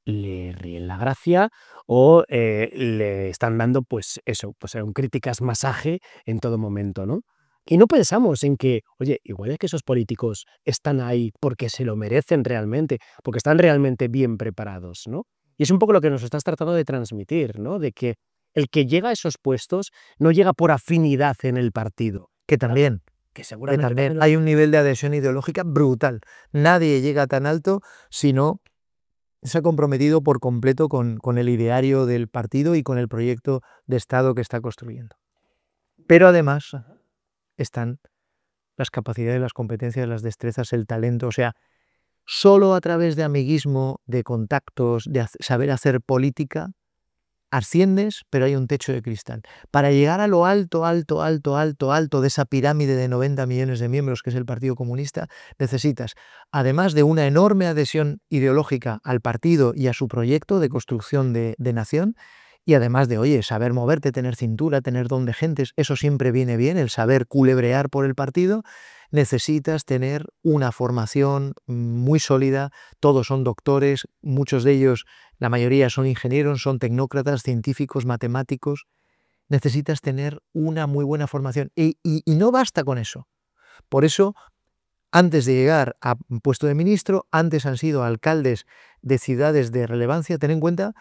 le ríen la gracia o le están dando pues eso, pues un críticas masaje en todo momento, ¿no? Y no pensamos en que, oye, igual es que esos políticos están ahí porque se lo merecen realmente, porque están realmente bien preparados, ¿no? Y es un poco lo que nos estás tratando de transmitir, ¿no? De que el que llega a esos puestos no llega por afinidad en el partido. Que también hay un nivel de adhesión ideológica brutal. Nadie llega tan alto si no se ha comprometido por completo con el ideario del partido y con el proyecto de Estado que está construyendo. Pero además están las capacidades, las competencias, las destrezas, el talento. O sea, solo a través de amiguismo, de contactos, de saber hacer política, asciendes, pero hay un techo de cristal. Para llegar a lo alto, alto, alto, alto, alto de esa pirámide de 90 millones de miembros que es el Partido Comunista, necesitas, además de una enorme adhesión ideológica al partido y a su proyecto de construcción de nación, y además de, oye, saber moverte, tener cintura, tener don de gentes, eso siempre viene bien, el saber culebrear por el partido, necesitas tener una formación muy sólida, todos son doctores, muchos de ellos, la mayoría son ingenieros, son tecnócratas, científicos, matemáticos, necesitas tener una muy buena formación y no basta con eso. Por eso, antes de llegar a puesto de ministro, antes han sido alcaldes de ciudades de relevancia, ten en cuenta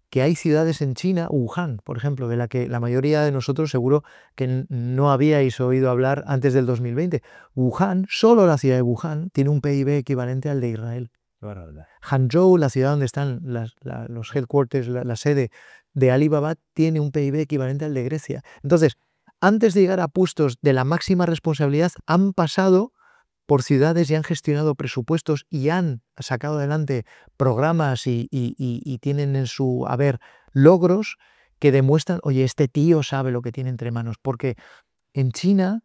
que hay ciudades en China, Wuhan, por ejemplo, de la que la mayoría de nosotros seguro que no habíais oído hablar antes del 2020. Wuhan, solo la ciudad de Wuhan, tiene un PIB equivalente al de Israel. Hangzhou, la ciudad donde están los headquarters, la sede de Alibaba, tiene un PIB equivalente al de Grecia. Entonces, antes de llegar a puestos de la máxima responsabilidad, han pasado por ciudades y han gestionado presupuestos y han sacado adelante programas y tienen en su haber logros que demuestran, oye, este tío sabe lo que tiene entre manos. Porque en China,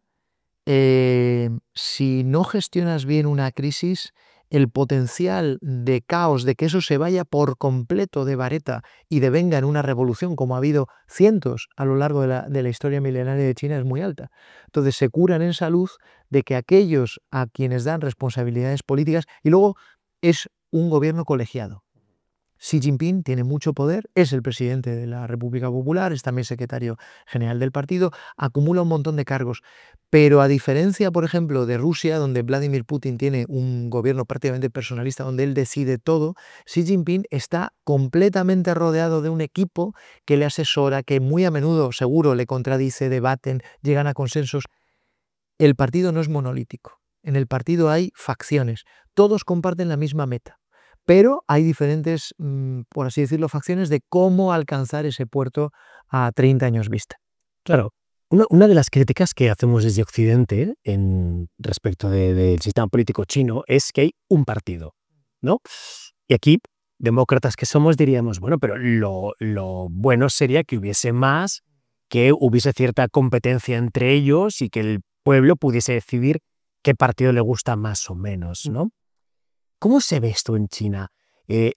si no gestionas bien una crisis, el potencial de caos, de que eso se vaya por completo de vareta y devenga en una revolución, como ha habido cientos a lo largo de la historia milenaria de China, es muy alta. Entonces se curan en salud de que aquellos a quienes dan responsabilidades políticas, y luego es un gobierno colegiado. Xi Jinping tiene mucho poder, es el presidente de la República Popular, es también secretario general del partido, acumula un montón de cargos, pero a diferencia, por ejemplo, de Rusia, donde Vladimir Putin tiene un gobierno prácticamente personalista, donde él decide todo, Xi Jinping está completamente rodeado de un equipo que le asesora, que muy a menudo, seguro, le contradice, debaten, llegan a consensos. El partido no es monolítico, en el partido hay facciones, todos comparten la misma meta. Pero hay diferentes, por así decirlo, facciones de cómo alcanzar ese puerto a 30 años vista. Claro, una de las críticas que hacemos desde Occidente respecto del sistema político chino es que hay un partido, ¿no? Y aquí, demócratas que somos, diríamos, bueno, pero lo bueno sería que hubiese más, que hubiese cierta competencia entre ellos y que el pueblo pudiese decidir qué partido le gusta más o menos, ¿no? ¿Cómo se ve esto en China?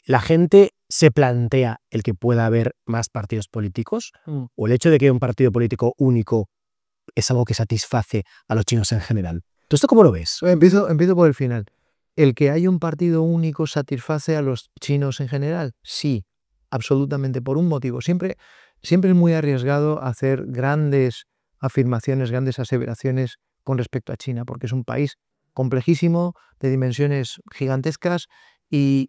¿La gente se plantea el que pueda haber más partidos políticos? ¿O el hecho de que haya un partido político único es algo que satisface a los chinos en general? ¿Tú esto cómo lo ves? Empiezo por el final. ¿El que haya un partido único satisface a los chinos en general? Sí, absolutamente, por un motivo. Siempre es muy arriesgado hacer grandes afirmaciones, grandes aseveraciones con respecto a China, porque es un país complejísimo, de dimensiones gigantescas y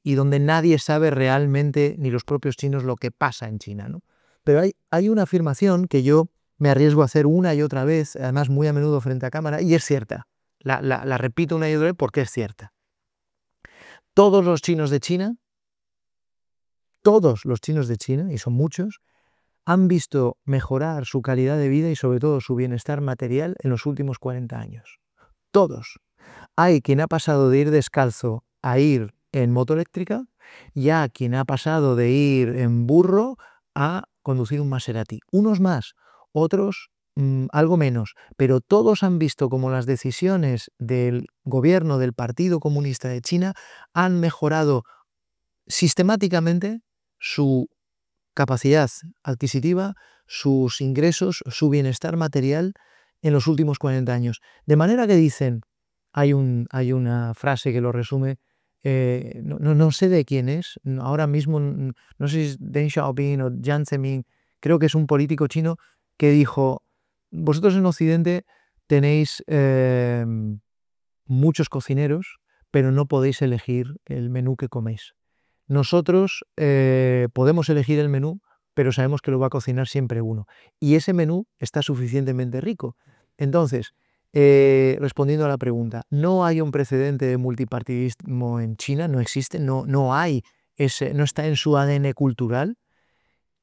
donde nadie sabe realmente, ni los propios chinos, lo que pasa en China, ¿no? Pero hay una afirmación que yo me arriesgo a hacer una y otra vez, además muy a menudo frente a cámara, y es cierta. La repito una y otra vez porque es cierta. Todos los chinos de China, y son muchos, han visto mejorar su calidad de vida y sobre todo su bienestar material en los últimos 40 años. Todos. Hay quien ha pasado de ir descalzo a ir en moto eléctrica y hay quien ha pasado de ir en burro a conducir un Maserati. Unos más, otros algo menos, pero todos han visto cómo las decisiones del gobierno del Partido Comunista de China han mejorado sistemáticamente su capacidad adquisitiva, sus ingresos, su bienestar material en los últimos 40 años. De manera que dicen, hay una frase que lo resume, no sé de quién es, ahora mismo no sé si es Deng Xiaoping o Jiang Zemin, creo que es un político chino que dijo, vosotros en Occidente tenéis muchos cocineros, pero no podéis elegir el menú que coméis. Nosotros podemos elegir el menú, pero sabemos que lo va a cocinar siempre uno. Y ese menú está suficientemente rico. Entonces, respondiendo a la pregunta, no hay un precedente de multipartidismo en China, no existe, no hay no está en su ADN cultural,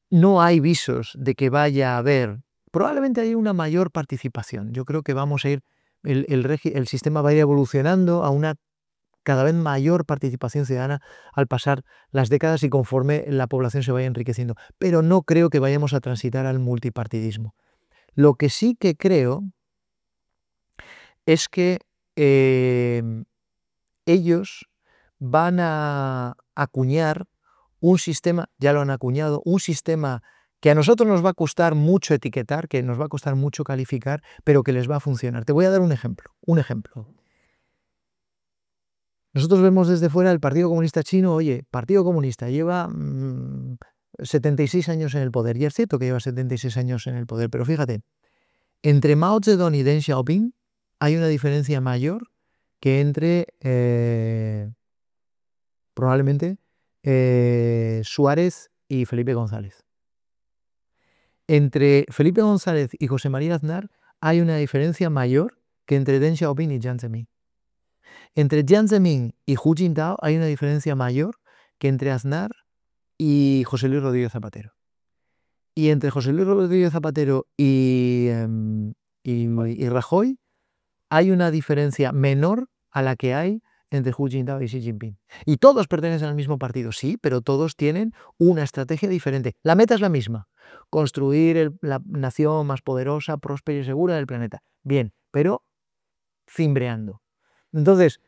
no hay visos de que vaya a haber, probablemente hay una mayor participación. Yo creo que vamos a ir, el sistema va a ir evolucionando a una cada vez mayor participación ciudadana al pasar las décadas y conforme la población se vaya enriqueciendo. Pero no creo que vayamos a transitar al multipartidismo. Lo que sí que creo es que ellos van a acuñar un sistema, ya lo han acuñado, un sistema que a nosotros nos va a costar mucho etiquetar, que nos va a costar mucho calificar, pero que les va a funcionar. Te voy a dar un ejemplo. Nosotros vemos desde fuera el Partido Comunista Chino, oye, Partido Comunista lleva 76 años en el poder, y es cierto que lleva 76 años en el poder, pero fíjate, entre Mao Zedong y Deng Xiaoping hay una diferencia mayor que entre probablemente Suárez y Felipe González. Entre Felipe González y José María Aznar hay una diferencia mayor que entre Deng Xiaoping y Jiang Zemin. Entre Jiang Zemin y Hu Jintao hay una diferencia mayor que entre Aznar y José Luis Rodríguez Zapatero. Y entre José Luis Rodríguez Zapatero y Rajoy hay una diferencia menor a la que hay entre Hu Jintao y Xi Jinping. Y todos pertenecen al mismo partido, sí, pero todos tienen una estrategia diferente. La meta es la misma, construir la nación más poderosa, próspera y segura del planeta. Bien, pero cimbreando. Entonces,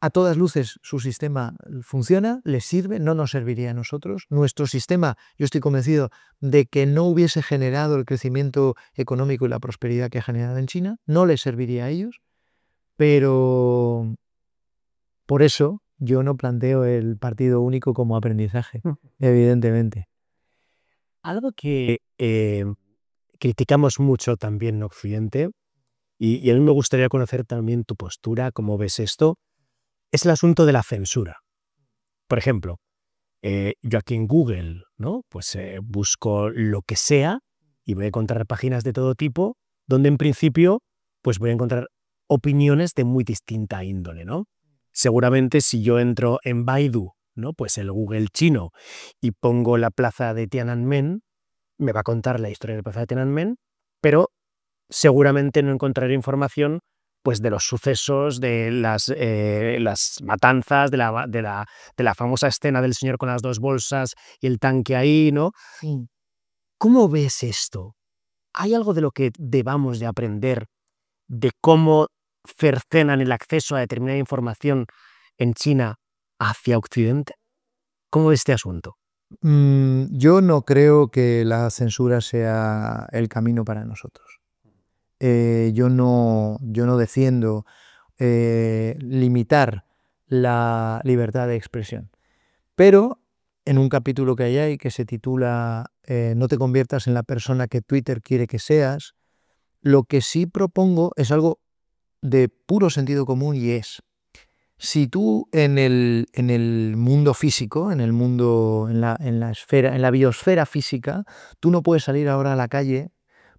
a todas luces su sistema funciona, les sirve, no nos serviría a nosotros. Nuestro sistema, yo estoy convencido de que no hubiese generado el crecimiento económico y la prosperidad que ha generado en China, no les serviría a ellos, pero por eso yo no planteo el partido único como aprendizaje, evidentemente. Algo que criticamos mucho también en Occidente, y a mí me gustaría conocer también tu postura, cómo ves esto, es el asunto de la censura. Por ejemplo, yo aquí en Google, ¿no? Pues busco lo que sea y voy a encontrar páginas de todo tipo, donde en principio pues voy a encontrar opiniones de muy distinta índole, ¿no? Seguramente si yo entro en Baidu, ¿no? Pues el Google chino, y pongo la plaza de Tiananmen, me va a contar la historia de la plaza de Tiananmen, pero seguramente no encontraré información pues de los sucesos, de las matanzas, de la famosa escena del señor con las dos bolsas y el tanque ahí, ¿no? Sí. ¿Cómo ves esto? ¿Hay algo de lo que debamos de aprender de cómo cercenan el acceso a determinada información en China hacia Occidente? ¿Cómo ves este asunto? Yo no creo que la censura sea el camino para nosotros. Yo no defiendo limitar la libertad de expresión. Pero en un capítulo que hay ahí que se titula No te conviertas en la persona que Twitter quiere que seas, lo que sí propongo es algo de puro sentido común, y es: si tú en el mundo físico, en la biosfera física, tú no puedes salir ahora a la calle,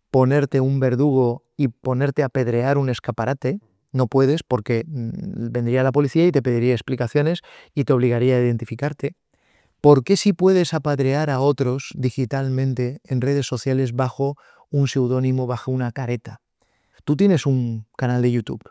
ponerte un verdugo y ponerte a apedrear un escaparate, no puedes, porque vendría la policía y te pediría explicaciones y te obligaría a identificarte. ¿Por qué sí puedes apedrear a otros digitalmente en redes sociales bajo un seudónimo, bajo una careta? Tú tienes un canal de YouTube,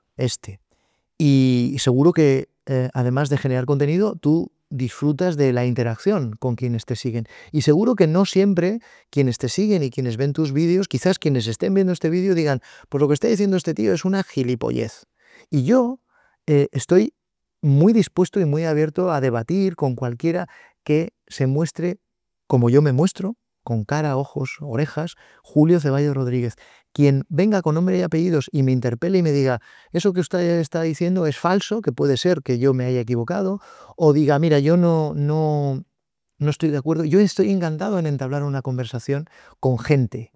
y seguro que además de generar contenido, tú disfrutas de la interacción con quienes te siguen. Y seguro que no siempre quienes te siguen y quienes ven tus vídeos, quizás quienes estén viendo este vídeo digan, pues lo que está diciendo este tío es una gilipollez. Y yo estoy muy dispuesto y muy abierto a debatir con cualquiera que se muestre como yo me muestro, con cara, ojos, orejas, Julio Ceballos Rodríguez. Quien venga con nombre y apellidos y me interpele y me diga, eso que usted está diciendo es falso, que puede ser que yo me haya equivocado, o diga, mira, yo no estoy de acuerdo, yo estoy encantado en entablar una conversación con gente,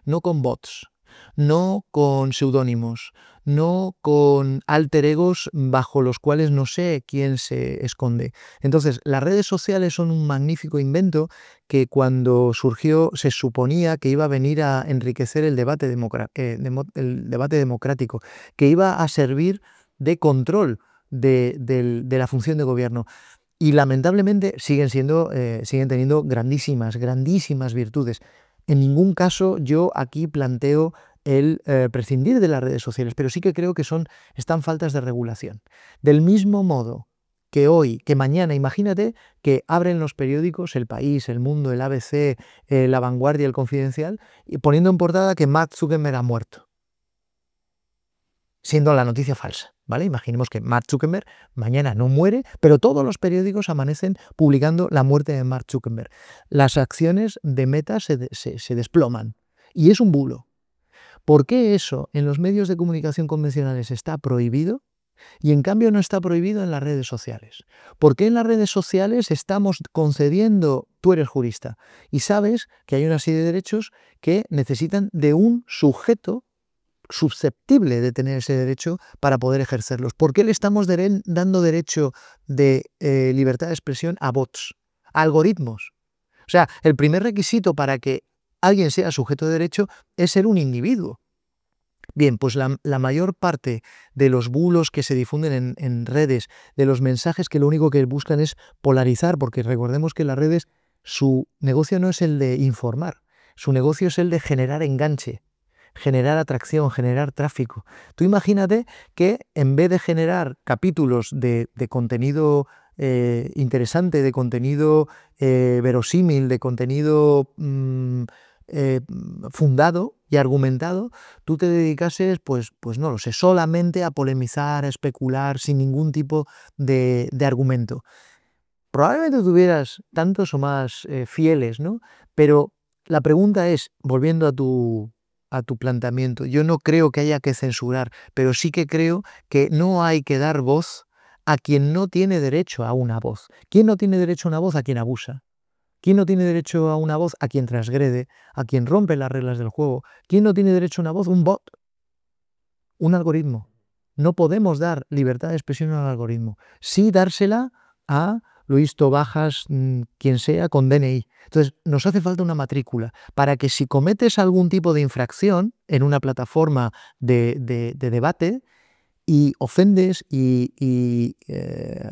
no con bots, no con seudónimos, no con alter egos bajo los cuales no sé quién se esconde. Entonces, las redes sociales son un magnífico invento que cuando surgió se suponía que iba a venir a enriquecer el debate democrático, que iba a servir de control de la función de gobierno. Y lamentablemente siguen teniendo grandísimas virtudes. En ningún caso yo aquí planteo el prescindir de las redes sociales, pero sí que creo que están faltas de regulación. Del mismo modo que hoy, que mañana, imagínate que abren los periódicos El País, El Mundo, el ABC, La Vanguardia, El Confidencial, y poniendo en portada que Mark Zuckerberg ha muerto, siendo la noticia falsa, ¿vale? Imaginemos que Mark Zuckerberg mañana no muere, pero todos los periódicos amanecen publicando la muerte de Mark Zuckerberg. Las acciones de Meta se desploman, y es un bulo. ¿Por qué eso en los medios de comunicación convencionales está prohibido y en cambio no está prohibido en las redes sociales? ¿Por qué en las redes sociales estamos concediendo, tú eres jurista, y sabes que hay una serie de derechos que necesitan de un sujeto susceptible de tener ese derecho para poder ejercerlos? ¿Por qué le estamos dando derecho de libertad de expresión a bots, a algoritmos? O sea, el primer requisito para que alguien sea sujeto de derecho es ser un individuo. Bien, pues la mayor parte de los bulos que se difunden en redes, de los mensajes que lo único que buscan es polarizar, porque recordemos que las redes, su negocio no es el de informar, su negocio es el de generar enganche, generar atracción, generar tráfico. Tú imagínate que en vez de generar capítulos de contenido interesante, de contenido verosímil, de contenido fundado y argumentado, tú te dedicases, pues no lo sé, solamente a polemizar, a especular, sin ningún tipo de argumento. Probablemente tuvieras tantos o más fieles, ¿no? Pero la pregunta es, volviendo a tu planteamiento, yo no creo que haya que censurar, pero sí que creo que no hay que dar voz a quien no tiene derecho a una voz. ¿Quién no tiene derecho a una voz? A quien abusa. ¿Quién no tiene derecho a una voz? A quien transgrede, a quien rompe las reglas del juego. ¿Quién no tiene derecho a una voz? Un bot, un algoritmo. No podemos dar libertad de expresión al algoritmo. Sí dársela a Luis Tobajas, quien sea, con DNI. Entonces, nos hace falta una matrícula para que si cometes algún tipo de infracción en una plataforma de debate y ofendes y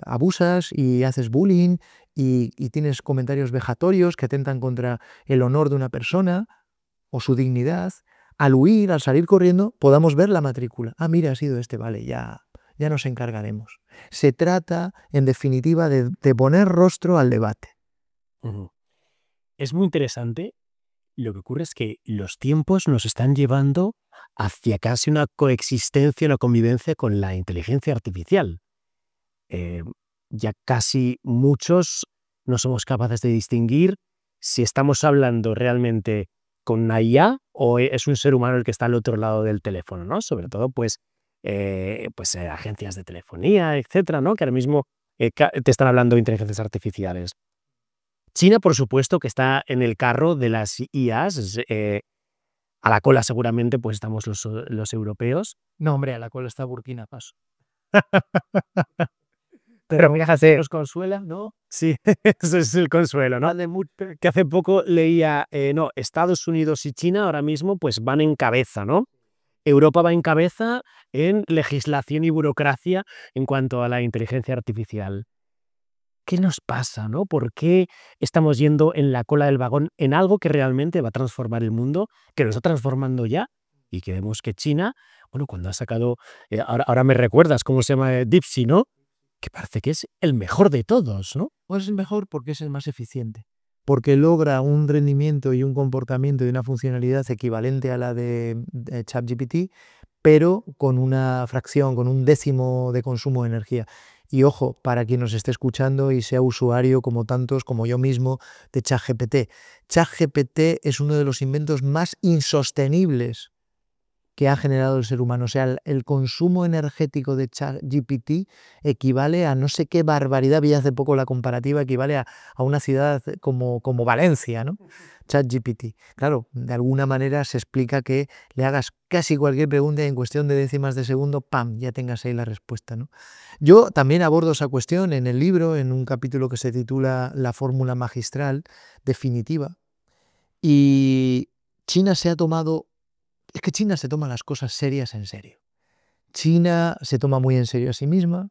abusas y haces bullying y tienes comentarios vejatorios que atentan contra el honor de una persona o su dignidad, al huir, al salir corriendo, podamos ver la matrícula. Ah, mira, ha sido este, vale, ya nos encargaremos. Se trata, en definitiva, de poner rostro al debate. Es muy interesante. Lo que ocurre es que los tiempos nos están llevando hacia casi una coexistencia, una convivencia con la inteligencia artificial. Ya casi muchos no somos capaces de distinguir si estamos hablando realmente con una IA o es un ser humano el que está al otro lado del teléfono, ¿no? Sobre todo, agencias de telefonía, etcétera, ¿no? Que ahora mismo te están hablando de inteligencias artificiales. China, por supuesto, que está en el carro de las IAs. A la cola seguramente pues estamos los europeos. No, hombre, a la cola está Burkina Faso. Pero fíjate, nos consuela, ¿no? Sí, eso es el consuelo, ¿no? Que hace poco leía, Estados Unidos y China ahora mismo pues van en cabeza, ¿no? Europa va en cabeza en legislación y burocracia en cuanto a la inteligencia artificial. ¿Qué nos pasa, no? ¿Por qué estamos yendo en la cola del vagón en algo que realmente va a transformar el mundo, que lo está transformando ya? Y que vemos que China, bueno, cuando ha sacado, ahora me recuerdas cómo se llama DeepSeek, ¿no? Que parece que es el mejor de todos, ¿no? Pues es el mejor porque es el más eficiente. Porque logra un rendimiento y un comportamiento y una funcionalidad equivalente a la de ChatGPT, pero con una fracción, con un décimo de consumo de energía. Y ojo, para quien nos esté escuchando y sea usuario como tantos, como yo mismo, de ChatGPT. ChatGPT es uno de los inventos más insostenibles que ha generado el ser humano. O sea, el consumo energético de ChatGPT equivale a no sé qué barbaridad, vi hace poco la comparativa, equivale a una ciudad como Valencia, ¿no? ChatGPT. Claro, de alguna manera se explica que le hagas casi cualquier pregunta y en cuestión de décimas de segundo, ¡pam!, ya tengas ahí la respuesta, ¿no? Yo también abordo esa cuestión en el libro, en un capítulo que se titula La fórmula magistral definitiva. Y China se toma las cosas serias en serio. China se toma muy en serio a sí misma.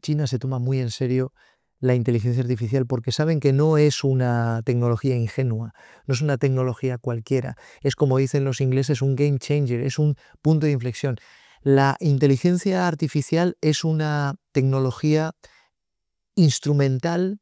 China se toma muy en serio la inteligencia artificial porque saben que no es una tecnología ingenua, no es una tecnología cualquiera. Es, como dicen los ingleses, un game changer, es un punto de inflexión. La inteligencia artificial es una tecnología instrumental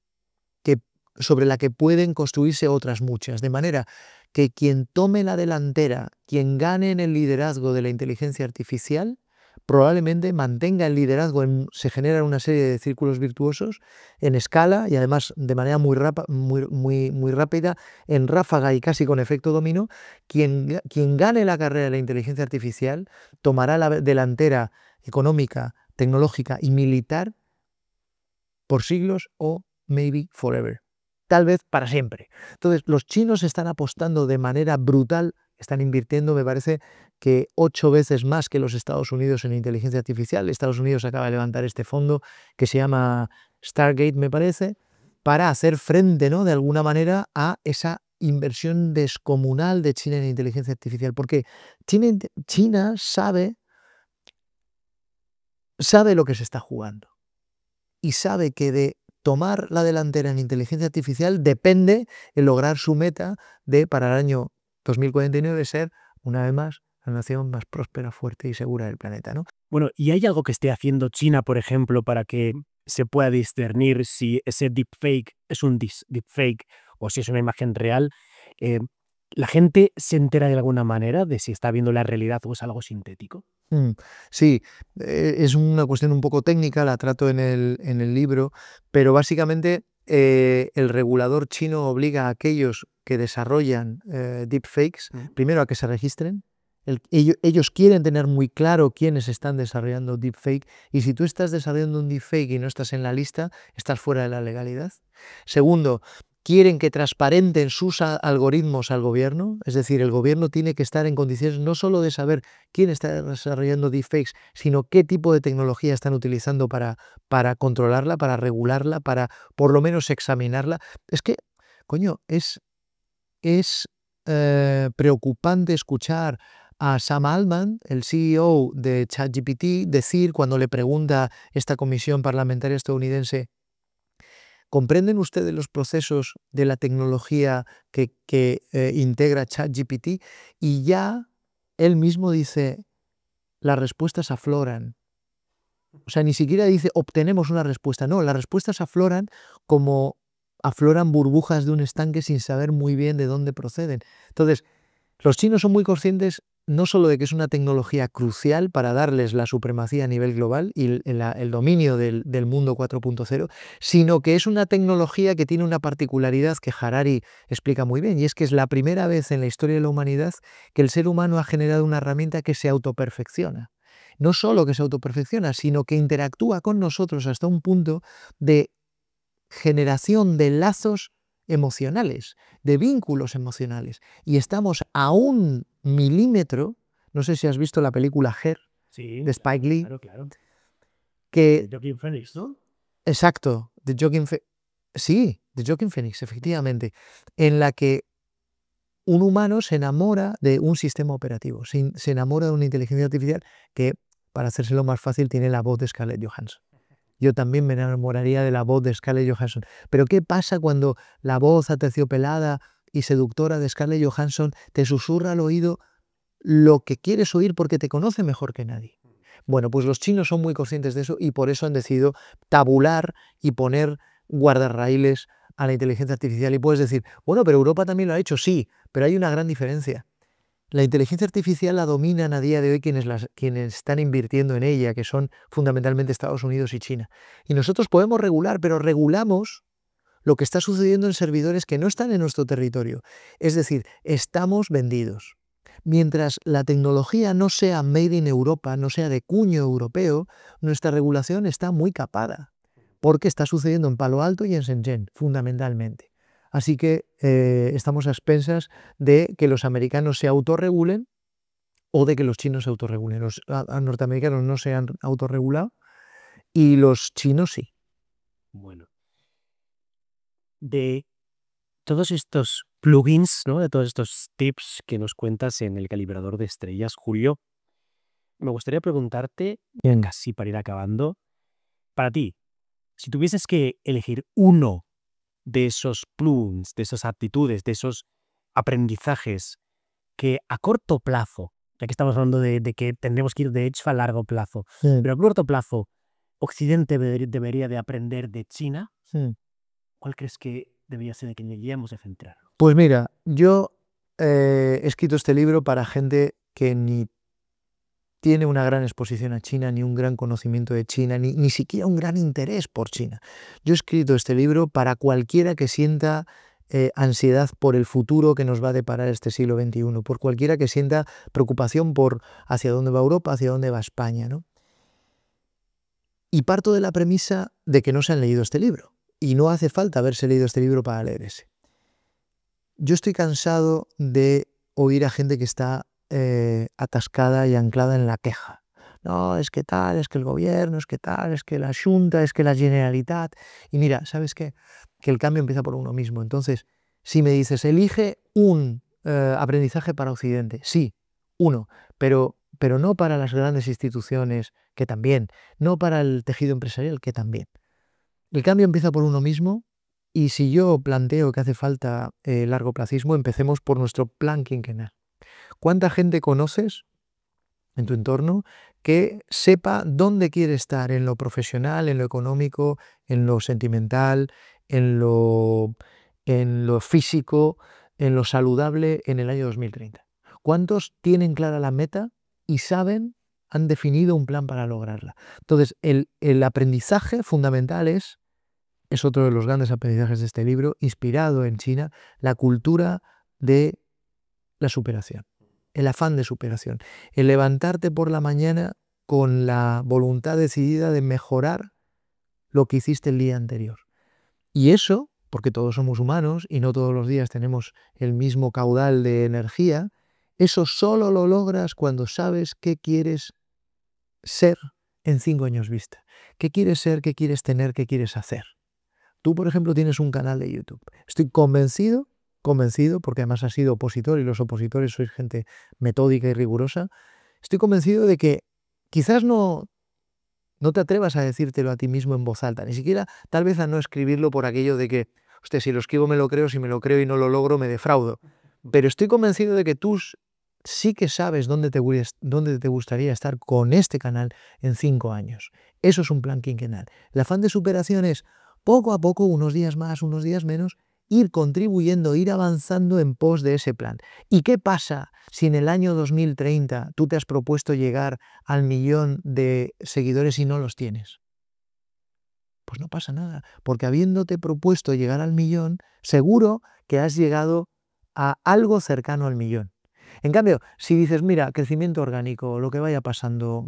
sobre la que pueden construirse otras muchas, de manera que quien tome la delantera, quien gane en el liderazgo de la inteligencia artificial, probablemente mantenga el liderazgo, se generan una serie de círculos virtuosos en escala y además de manera muy rápida, en ráfaga y casi con efecto dominó. Quien gane la carrera de la inteligencia artificial tomará la delantera económica, tecnológica y militar por siglos o maybe forever. Tal vez para siempre. Entonces, los chinos están apostando de manera brutal, están invirtiendo, me parece, que 8 veces más que los Estados Unidos en inteligencia artificial. Estados Unidos acaba de levantar este fondo que se llama Stargate, me parece, para hacer frente, ¿no?, de alguna manera a esa inversión descomunal de China en inteligencia artificial. Porque China sabe lo que se está jugando y sabe que de tomar la delantera en inteligencia artificial depende en lograr su meta de, para el año 2049, ser, una vez más, la nación más próspera, fuerte y segura del planeta, ¿no? Bueno, ¿y hay algo que esté haciendo China, por ejemplo, para que se pueda discernir si ese deepfake es un deepfake o si es una imagen real? ¿La gente se entera de alguna manera de si está viendo la realidad o es algo sintético? Sí, es una cuestión un poco técnica, la trato en el libro, pero básicamente el regulador chino obliga a aquellos que desarrollan deepfakes, primero a que se registren. Ellos quieren tener muy claro quiénes están desarrollando deepfake, y si tú estás desarrollando un deepfake y no estás en la lista, estás fuera de la legalidad. Segundo, quieren que transparenten sus algoritmos al gobierno, es decir, el gobierno tiene que estar en condiciones no solo de saber quién está desarrollando deepfakes, sino qué tipo de tecnología están utilizando para controlarla, para regularla, para por lo menos examinarla. Es que, coño, es preocupante escuchar a Sam Altman, el CEO de ChatGPT, decir cuando le pregunta esta comisión parlamentaria estadounidense: ¿comprenden ustedes los procesos de la tecnología que integra ChatGPT? Y ya él mismo dice, las respuestas afloran. O sea, ni siquiera dice obtenemos una respuesta, no, las respuestas afloran como afloran burbujas de un estanque sin saber muy bien de dónde proceden. Entonces, los chinos son muy conscientes no solo de que es una tecnología crucial para darles la supremacía a nivel global y el dominio del mundo 4.0, sino que es una tecnología que tiene una particularidad que Harari explica muy bien, y es que es la primera vez en la historia de la humanidad que el ser humano ha generado una herramienta que se autoperfecciona. No solo que se autoperfecciona, sino que interactúa con nosotros hasta un punto de generación de lazos emocionales, de vínculos emocionales. Y estamos a 1 milímetro, no sé si has visto la película Her, Sí, de Spike Lee, claro. que... De Joaquin Phoenix, ¿no? Exacto, sí, de Joaquin Phoenix, efectivamente, en la que un humano se enamora de un sistema operativo, se enamora de una inteligencia artificial que, para hacérselo más fácil, tiene la voz de Scarlett Johansson. Yo también me enamoraría de la voz de Scarlett Johansson. Pero ¿qué pasa cuando la voz aterciopelada y seductora de Scarlett Johansson te susurra al oído lo que quieres oír porque te conoce mejor que nadie? Bueno, pues los chinos son muy conscientes de eso y por eso han decidido tabular y poner guardarraíles a la inteligencia artificial. Y puedes decir, bueno, pero Europa también lo ha hecho, sí, pero hay una gran diferencia. La inteligencia artificial la dominan a día de hoy quienes están invirtiendo en ella, que son fundamentalmente Estados Unidos y China. Y nosotros podemos regular, pero regulamos lo que está sucediendo en servidores que no están en nuestro territorio. Es decir, estamos vendidos. Mientras la tecnología no sea made in Europa, no sea de cuño europeo, nuestra regulación está muy capada, porque está sucediendo en Palo Alto y en Shenzhen, fundamentalmente. Así que estamos a expensas de que los americanos se autorregulen o de que los chinos se autorregulen. Los norteamericanos no se han autorregulado y los chinos sí. Bueno. De todos estos plugins, ¿no? De todos estos tips que nos cuentas en el calibrador de estrellas, Julio, me gustaría preguntarte, Venga. casi para ir acabando, para ti, Si tuvieses que elegir uno de esos plums, de esas aptitudes, de esos aprendizajes que a corto plazo, ya que estamos hablando de que tendremos que ir de hecho a largo plazo, pero a corto plazo, Occidente debería de aprender de China, ¿cuál crees que debería ser el que deberíamos de centrar? Pues mira, yo he escrito este libro para gente que ni tiene una gran exposición a China, ni un gran conocimiento de China, ni siquiera un gran interés por China. Yo he escrito este libro para cualquiera que sienta ansiedad por el futuro que nos va a deparar este siglo XXI, por cualquiera que sienta preocupación por hacia dónde va Europa, hacia dónde va España, ¿no? Y parto de la premisa de que no se han leído este libro, y no hace falta haberse leído este libro para leer ese. Yo estoy cansado de oír a gente que está atascada y anclada en la queja. No, es que tal, es que el gobierno, es que tal, es que la Xunta, es que la Generalitat. Y mira, ¿sabes qué? Que el cambio empieza por uno mismo. Entonces, si me dices, elige un aprendizaje para Occidente, sí, uno, pero no para las grandes instituciones, que también, no para el tejido empresarial, que también. El cambio empieza por uno mismo. Y si yo planteo que hace falta largoplacismo, empecemos por nuestro plan quinquenal. ¿Cuánta gente conoces en tu entorno que sepa dónde quiere estar en lo profesional, en lo económico, en lo sentimental, en lo físico, en lo saludable en el año 2030? ¿Cuántos tienen clara la meta y saben, han definido un plan para lograrla? Entonces, el aprendizaje fundamental es otro de los grandes aprendizajes de este libro, inspirado en China, la cultura de la superación, el afán de superación, el levantarte por la mañana con la voluntad decidida de mejorar lo que hiciste el día anterior. Y eso, porque todos somos humanos y no todos los días tenemos el mismo caudal de energía, eso solo lo logras cuando sabes qué quieres ser en 5 años vista. ¿Qué quieres ser? ¿Qué quieres tener? ¿Qué quieres hacer? Tú, por ejemplo, tienes un canal de YouTube. Estoy convencido, porque además has sido opositor y los opositores sois gente metódica y rigurosa, estoy convencido de que quizás no te atrevas a decírtelo a ti mismo en voz alta, ni siquiera tal vez a no escribirlo por aquello de que, hostia, si lo escribo me lo creo, si me lo creo y no lo logro me defraudo. Pero estoy convencido de que tú sí que sabes dónde te gustaría estar con este canal en 5 años. Eso es un plan quinquenal. El afán de superación es poco a poco, unos días más, unos días menos, ir contribuyendo, ir avanzando en pos de ese plan. ¿Y qué pasa si en el año 2030 tú te has propuesto llegar al 1.000.000 de seguidores y no los tienes? Pues no pasa nada, porque habiéndote propuesto llegar al 1.000.000, seguro que has llegado a algo cercano al 1.000.000. En cambio, si dices, mira, crecimiento orgánico, lo que vaya pasando,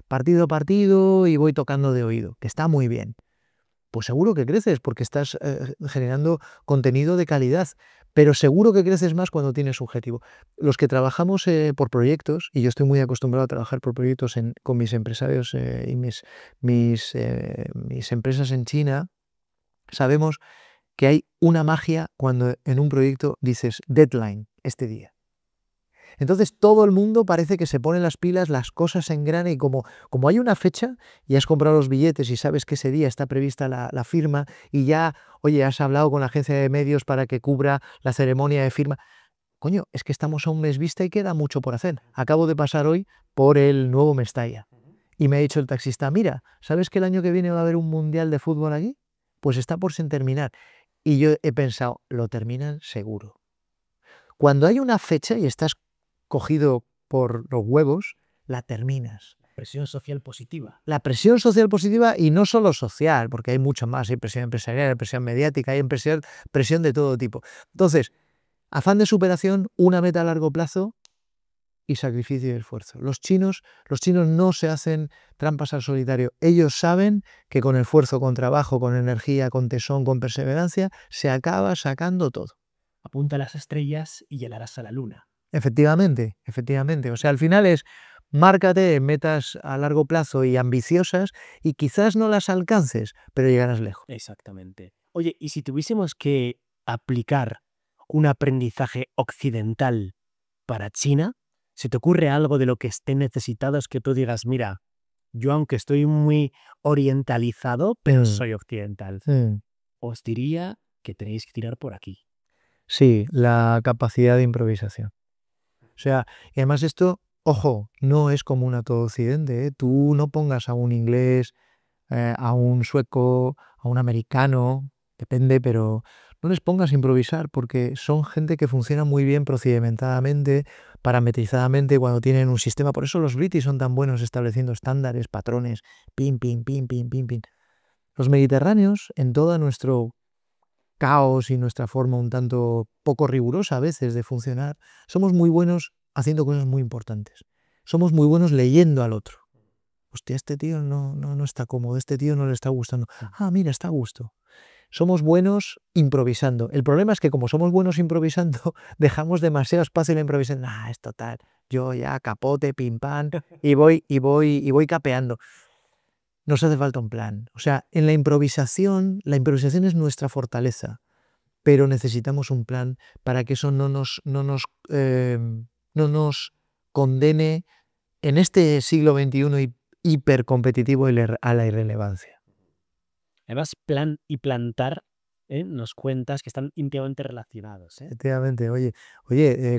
partido a partido y voy tocando de oído, que está muy bien, pues seguro que creces porque estás generando contenido de calidad, pero seguro que creces más cuando tienes un objetivo. Los que trabajamos por proyectos, y yo estoy muy acostumbrado a trabajar por proyectos con mis empresarios y mis empresas en China, sabemos que hay una magia cuando en un proyecto dices deadline, este día. Entonces todo el mundo parece que se pone las pilas, las cosas se engranan y como hay una fecha y has comprado los billetes y sabes que ese día está prevista la firma y ya, oye, has hablado con la agencia de medios para que cubra la ceremonia de firma. Coño, es que estamos a un mes vista y queda mucho por hacer. Acabo de pasar hoy por el nuevo Mestalla y me ha dicho el taxista, mira, ¿sabes que el año que viene va a haber un mundial de fútbol allí? Pues está por sin terminar. Y yo he pensado, lo terminan seguro. Cuando hay una fecha y estás cogido por los huevos, la terminas. Presión social positiva. La presión social positiva, y no solo social, porque hay mucho más, hay presión empresarial, hay presión mediática, hay presión de todo tipo. Entonces, afán de superación, una meta a largo plazo y sacrificio y esfuerzo. Los chinos no se hacen trampas al solitario. Ellos saben que con esfuerzo, con trabajo, con energía, con tesón, con perseverancia, se acaba sacando todo. Apunta a las estrellas y llegarás a la luna. Efectivamente. O sea, al final es márcate metas a largo plazo y ambiciosas y quizás no las alcances, pero llegarás lejos. Exactamente. Oye, y si tuviésemos que aplicar un aprendizaje occidental para China, ¿se te ocurre algo de lo que estén necesitados que tú digas, mira, Yo, aunque estoy muy orientalizado, pero Mm. soy occidental. Mm. Os diría que tenéis que tirar por aquí. Sí, la capacidad de improvisación. O sea, y además esto, ojo, no es común a todo Occidente, ¿eh? Tú no pongas a un inglés, a un sueco, a un americano, depende, pero no les pongas a improvisar porque son gente que funciona muy bien procedimentadamente, parametrizadamente cuando tienen un sistema. Por eso los british son tan buenos estableciendo estándares, patrones, pim, pim, pim, pim, pim, pim. Los mediterráneos, en todo nuestro caos y nuestra forma un tanto poco rigurosa a veces de funcionar, somos muy buenos haciendo cosas muy importantes. Somos muy buenos leyendo al otro. Hostia, este tío no está cómodo, este tío no le está gustando. Ah, mira, está a gusto. Somos buenos improvisando. El problema es que como somos buenos improvisando, dejamos demasiado espacio en la improvisación. Ah, es total. Yo ya capote, pim pam, y voy capeando. Nos hace falta un plan. O sea, en la improvisación es nuestra fortaleza, pero necesitamos un plan para que eso no nos condene en este siglo XXI hipercompetitivo a la irrelevancia. Además, plan y plantar, nos cuentas que están íntimamente relacionados. Efectivamente, oye,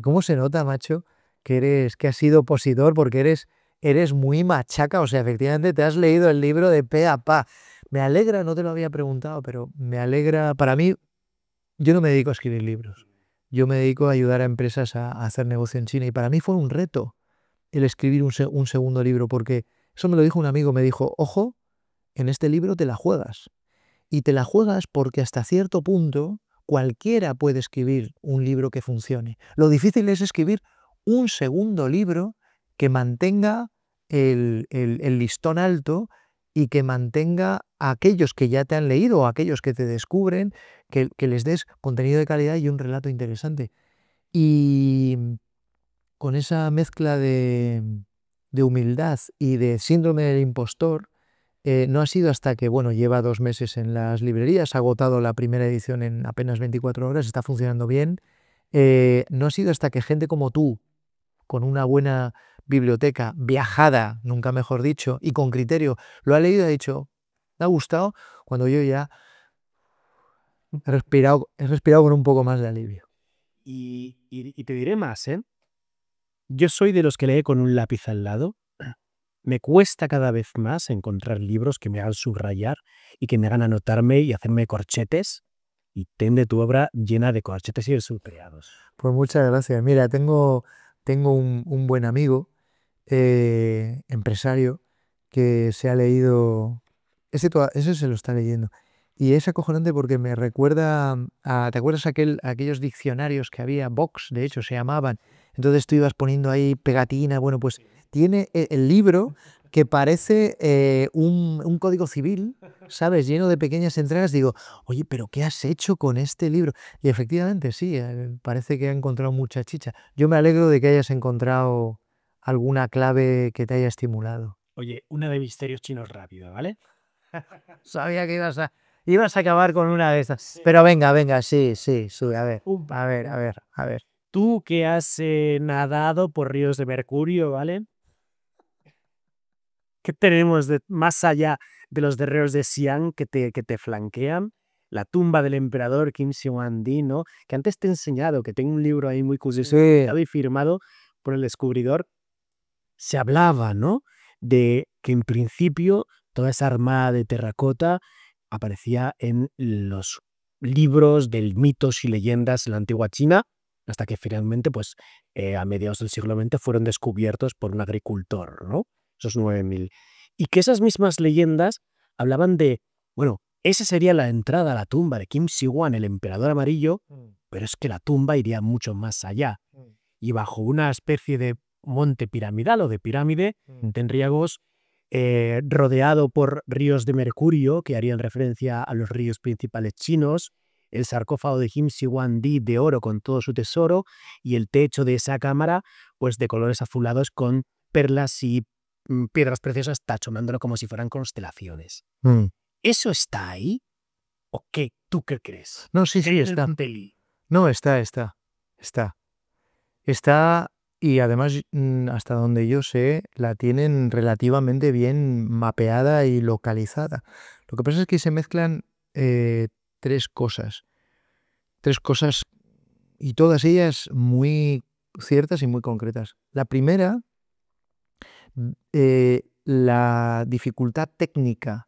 ¿cómo se nota, macho, que has sido opositor? Porque eres muy machaca, o sea, efectivamente te has leído el libro de pe a pa. Me alegra, no te lo había preguntado, pero me alegra, para mí, yo no me dedico a escribir libros, yo me dedico a ayudar a empresas a hacer negocio en China y para mí fue un reto el escribir un segundo libro, porque eso me lo dijo un amigo, me dijo, ojo, en este libro te la juegas. Y te la juegas porque hasta cierto punto cualquiera puede escribir un libro que funcione. Lo difícil es escribir un segundo libro que mantenga el listón alto y que mantenga a aquellos que ya te han leído o a aquellos que te descubren, que les des contenido de calidad y un relato interesante. Y con esa mezcla de humildad y de síndrome del impostor, no ha sido hasta que, bueno, lleva 2 meses en las librerías, ha agotado la primera edición en apenas 24 horas, está funcionando bien. No ha sido hasta que gente como tú, con una buena biblioteca, viajada, nunca mejor dicho, y con criterio, lo ha leído y ha dicho, ¿te ha gustado? Cuando yo ya he respirado con un poco más de alivio. Y te diré más, ¿eh? Yo soy de los que lee con un lápiz al lado. Me cuesta cada vez más encontrar libros que me hagan subrayar y que me hagan anotarme y hacerme corchetes. Y ten tu obra llena de corchetes y de subrayados. Pues muchas gracias. Mira, tengo un buen amigo, empresario, que se ha leído, ese se lo está leyendo. Y es acojonante porque me recuerda ¿te acuerdas aquellos diccionarios que había? Vox, de hecho, se llamaban. Entonces tú ibas poniendo ahí pegatina. Bueno, pues tiene el libro que parece un código civil, ¿sabes? Lleno de pequeñas entregas. Digo, oye, pero ¿qué has hecho con este libro? Y efectivamente, sí, parece que ha encontrado mucha chicha. Yo me alegro de que hayas encontrado alguna clave que te haya estimulado. Oye, una de misterios chinos rápido, ¿vale? Sabía que ibas a acabar con una de estas. Sí. Pero venga, sí, sube, a ver, a ver. Tú que has nadado por ríos de mercurio, ¿vale? ¿Qué tenemos más allá de los guerreros de Xi'an que te flanquean? La tumba del emperador Kim Seong-Di, ¿no? Que antes te he enseñado, que tengo un libro ahí muy curioso y firmado por el descubridor. Se hablaba, ¿no? De que en principio toda esa armada de terracota aparecía en los libros de mitos y leyendas de la antigua China, hasta que finalmente, pues, a mediados del siglo XX fueron descubiertos por un agricultor, ¿no? Esos 9000. Y que esas mismas leyendas hablaban de, bueno, esa sería la entrada a la tumba de Kim Si-Huan, el emperador amarillo, pero es que la tumba iría mucho más allá. Y bajo una especie de monte piramidal o de pirámide, tendríamos rodeado por ríos de mercurio que harían referencia a los ríos principales chinos, el sarcófago de Kim Si-Huan-Di de oro con todo su tesoro y el techo de esa cámara pues de colores azulados con perlas y piedras preciosas tachonándolo como si fueran constelaciones. ¿Eso está ahí? ¿O qué? ¿Tú qué crees? No, sí, está. No, está. Está Y además, hasta donde yo sé, la tienen relativamente bien mapeada y localizada. Lo que pasa es que se mezclan tres cosas. Tres cosas y todas ellas muy ciertas y muy concretas. La primera, la dificultad técnica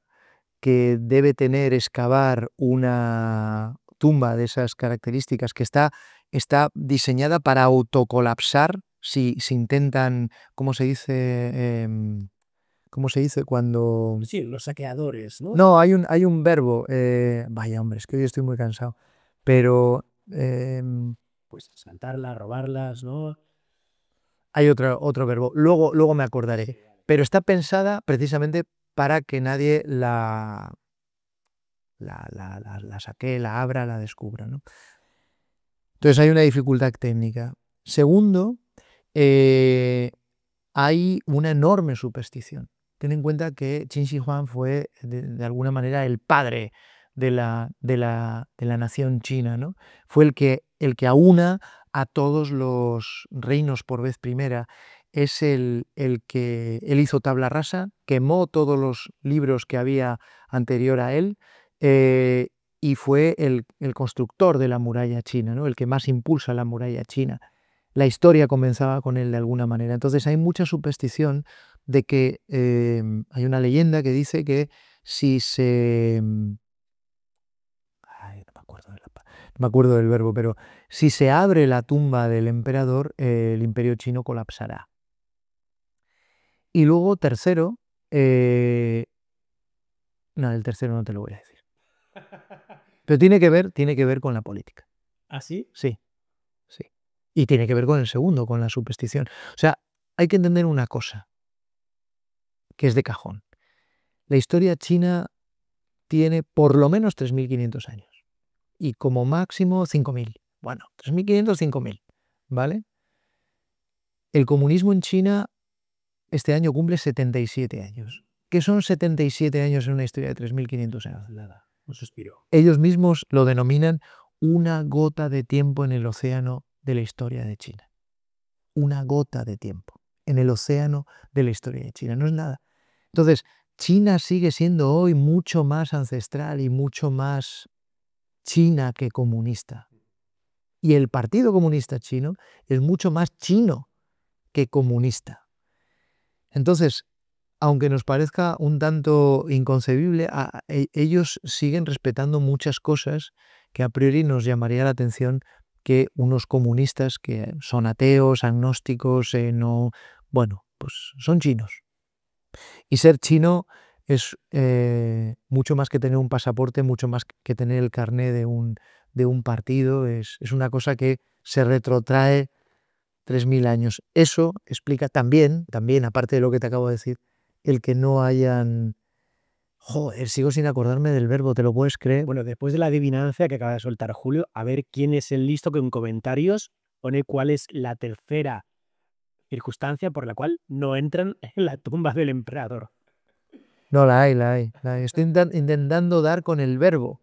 que debe tener excavar una tumba de esas características, que está diseñada para autocolapsar si intentan, ¿cómo se dice? ¿Cómo se dice cuando...? Sí, los saqueadores, ¿no? No, hay un verbo. Vaya, hombre, es que hoy estoy muy cansado. Pero Pues asaltarlas, robarlas, ¿no? hay otro verbo. Luego me acordaré. Pero está pensada precisamente para que nadie la saquee, la abra, la descubra, ¿no? Entonces hay una dificultad técnica. Segundo, hay una enorme superstición. Ten en cuenta que Qin Shi Huang fue de alguna manera el padre de la nación china, ¿no? Fue el que aúna a todos los reinos por vez primera. Es el que él hizo tabla rasa, quemó todos los libros que había anterior a él, y fue el constructor de la muralla china, ¿no? El que más impulsa la muralla china. La historia comenzaba con él de alguna manera. Entonces hay mucha superstición de que hay una leyenda que dice que si se... Ay, no me acuerdo del verbo, pero si se abre la tumba del emperador, el imperio chino colapsará. Y luego, tercero, no, el tercero no te lo voy a decir. Pero tiene que ver con la política. ¿Ah, sí? Sí, sí. Y tiene que ver con el segundo, con la superstición. O sea, hay que entender una cosa, que es de cajón. La historia china tiene por lo menos 3.500 años. Y como máximo 5.000. Bueno, 3.500, 5.000. ¿Vale? El comunismo en China este año cumple 77 años. ¿Qué son 77 años en una historia de 3.500 años? Nada, un suspiro. Ellos mismos lo denominan una gota de tiempo en el océano de la historia de China. Una gota de tiempo en el océano de la historia de China. No es nada. Entonces, China sigue siendo hoy mucho más ancestral y mucho más china que comunista. Y el Partido Comunista Chino es mucho más chino que comunista. Entonces, aunque nos parezca un tanto inconcebible, ellos siguen respetando muchas cosas que a priori nos llamaría la atención que unos comunistas que son ateos, agnósticos, no, bueno, pues son chinos. Y ser chino es mucho más que tener un pasaporte, mucho más que tener el carné de un partido, es una cosa que se retrotrae 3.000 años. Eso explica también, aparte de lo que te acabo de decir, el que no hayan... Joder, sigo sin acordarme del verbo, ¿te lo puedes creer? Bueno, después de la adivinanza que acaba de soltar Julio, a ver quién es el listo que en comentarios pone cuál es la tercera circunstancia por la cual no entran en la tumba del emperador. No, la hay. Estoy intentando dar con el verbo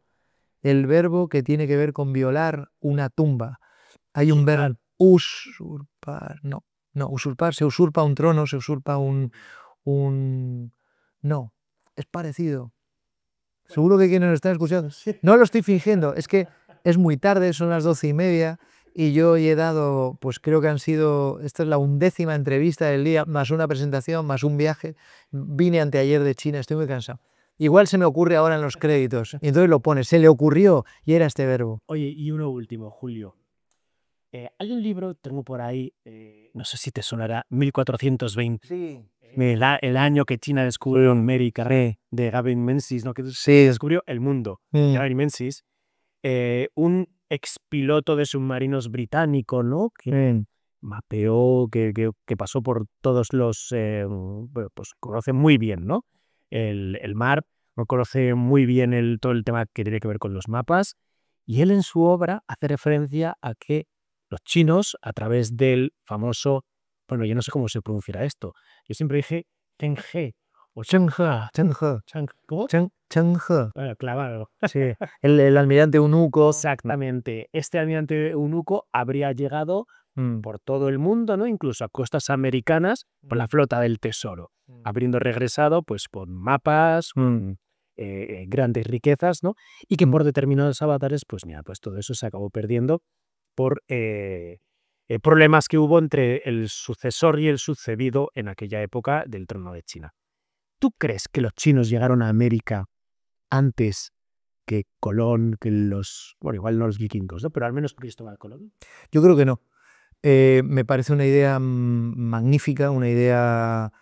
que tiene que ver con violar una tumba. Hay un verbo, usurpar, no, usurpar, se usurpa un trono, se usurpa un... No, es parecido. Seguro que quienes lo están escuchando. No lo estoy fingiendo, es que es muy tarde, son las 12:30 y yo he dado, pues creo que esta es la 11ª entrevista del día, más una presentación, más un viaje. Vine anteayer de China, estoy muy cansado. Igual se me ocurre ahora en los créditos, y entonces lo pones, se le ocurrió y era este verbo. Oye, y uno último, Julio. Hay un libro, tengo por ahí, no sé si te sonará, 1420. Sí. El año que China descubrió Mary Carré de Gavin Menzies, ¿no? Que Sí. descubrió el mundo. Gavin Menzies, un expiloto de submarinos británico, ¿no? Que mapeó, que pasó por todos los... pues conoce muy bien, ¿no? El mar, conoce muy bien todo el tema que tiene que ver con los mapas. Y él en su obra hace referencia a que los chinos, a través del famoso... Bueno, yo no sé cómo se pronunciará esto. Yo siempre dije Chenghe o Chenghe. ¿Cómo? Chenghe. Bueno, clavado. Sí, el almirante eunuco. Exactamente. Este almirante eunuco habría llegado por todo el mundo, ¿no? Incluso a costas americanas, por la flota del tesoro, habiendo regresado pues con mapas, grandes riquezas, ¿no? Y que por determinados avatares, pues mira, pues todo eso se acabó perdiendo por problemas que hubo entre el sucesor y el sucedido en aquella época del trono de China. ¿Tú crees que los chinos llegaron a América antes que Colón, que bueno, igual no los vikingos, ¿no? Pero al menos Cristóbal Colón? Yo creo que no. Me parece una idea magnífica, una idea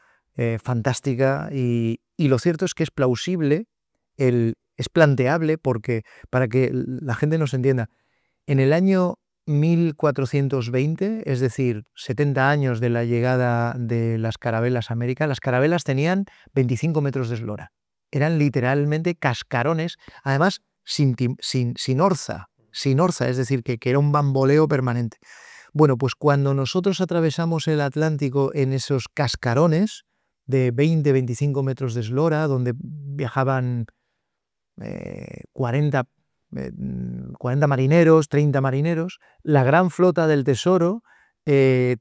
fantástica y lo cierto es que es plausible, es planteable porque, para que la gente nos entienda, en el año 1420, es decir, 70 años de la llegada de las carabelas a América, las carabelas tenían 25 metros de eslora. Eran literalmente cascarones, además sin orza, es decir, que era un bamboleo permanente. Bueno, pues cuando nosotros atravesamos el Atlántico en esos cascarones de 20-25 metros de eslora, donde viajaban 40 marineros, 30 marineros, la gran flota del Tesoro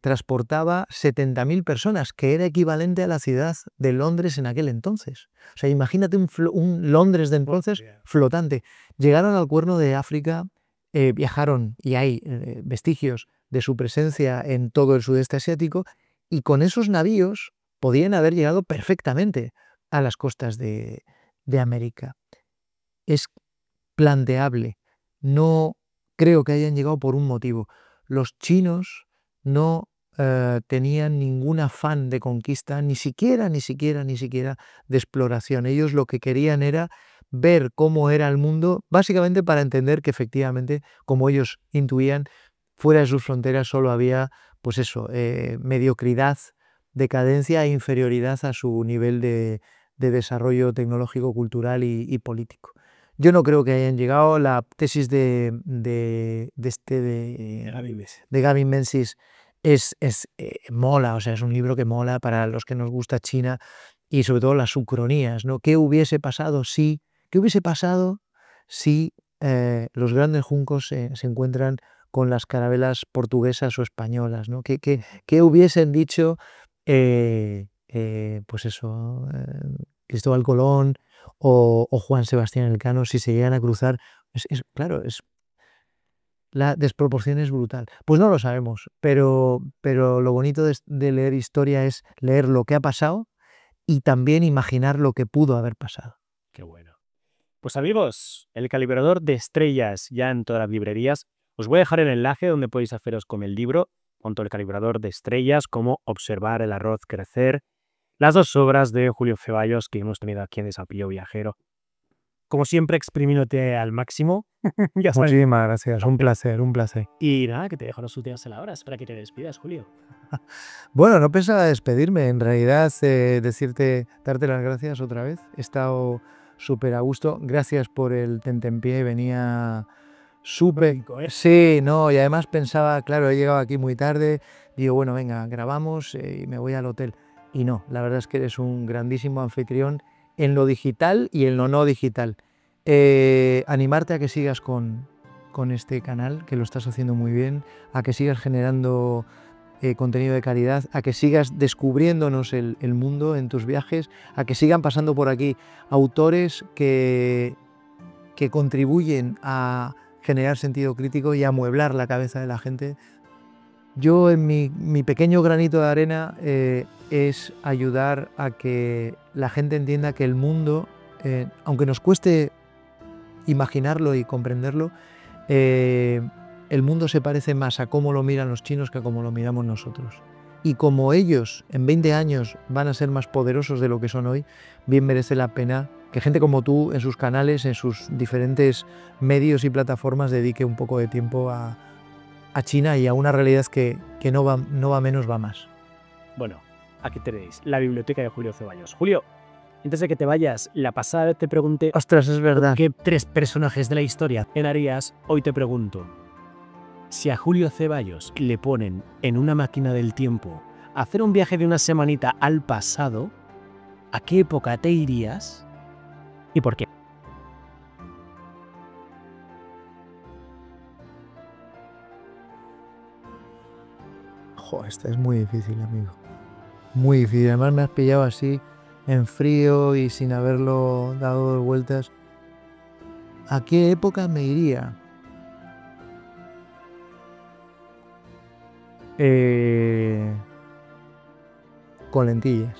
transportaba 70.000 personas, que era equivalente a la ciudad de Londres en aquel entonces. O sea, imagínate un Londres de entonces flotante. Llegaron al Cuerno de África, viajaron, y hay vestigios de su presencia en todo el sudeste asiático, y con esos navíos podían haber llegado perfectamente a las costas de América. Es planteable. No creo que hayan llegado por un motivo. Los chinos no tenían ningún afán de conquista, ni siquiera de exploración. Ellos lo que querían era ver cómo era el mundo, básicamente para entender que efectivamente, como ellos intuían, fuera de sus fronteras solo había, pues eso, mediocridad, decadencia e inferioridad a su nivel de desarrollo tecnológico, cultural y político. Yo no creo que hayan llegado. La tesis de Gavin Menzies mola, o sea, es un libro que mola para los que nos gusta China y sobre todo las ucronías, ¿no? ¿Qué hubiese pasado si los grandes juncos se encuentran con las carabelas portuguesas o españolas, ¿no? ¿Qué hubiesen dicho, pues eso, Cristóbal Colón o Juan Sebastián Elcano si se llegan a cruzar? Claro, la desproporción es brutal. Pues no lo sabemos, pero lo bonito de leer historia es leer lo que ha pasado y también imaginar lo que pudo haber pasado. Qué bueno. Pues amigos, El calibrador de estrellas ya en todas las librerías. Os voy a dejar el enlace donde podéis haceros con el libro, tanto El calibrador de estrellas como Observar el arroz crecer, las dos obras de Julio Ceballos que hemos tenido aquí en Desafío Viajero. Como siempre, exprimiéndote al máximo. Ya sabes. Muchísimas gracias, un placer. Y nada, que te dejo los últimos palabras para que te despidas, Julio. Bueno, no pensaba despedirme, en realidad darte las gracias otra vez. He estado súper a gusto. Gracias por el tentempié, venía súper... Sí, no, y además pensaba, claro, he llegado aquí muy tarde, digo, bueno, venga, grabamos y me voy al hotel. Y no, la verdad es que eres un grandísimo anfitrión en lo digital y en lo no digital. Animarte a que sigas con este canal, que lo estás haciendo muy bien, a que sigas generando contenido de calidad, a que sigas descubriéndonos el mundo en tus viajes, a que sigan pasando por aquí autores que contribuyen a generar sentido crítico y a amueblar la cabeza de la gente. Yo, en mi pequeño granito de arena, es ayudar a que la gente entienda que el mundo, aunque nos cueste imaginarlo y comprenderlo, el mundo se parece más a cómo lo miran los chinos que a cómo lo miramos nosotros. Y como ellos en 20 años van a ser más poderosos de lo que son hoy, bien merece la pena que gente como tú, en sus canales, en sus diferentes medios y plataformas, dedique un poco de tiempo a China y a una realidad que no va menos, va más. Bueno, aquí tenéis la biblioteca de Julio Ceballos. Julio, antes de que te vayas, la pasada vez te pregunté... Ostras, es verdad. ¿Qué 3 personajes de la historia harías? Hoy te pregunto, si a Julio Ceballos le ponen en una máquina del tiempo a hacer un viaje de una semanita al pasado, ¿a qué época te irías y por qué? Esta es muy difícil, amigo. Muy difícil. Además me has pillado así, en frío y sin haberlo dado 2 vueltas. ¿A qué época me iría? Con lentillas.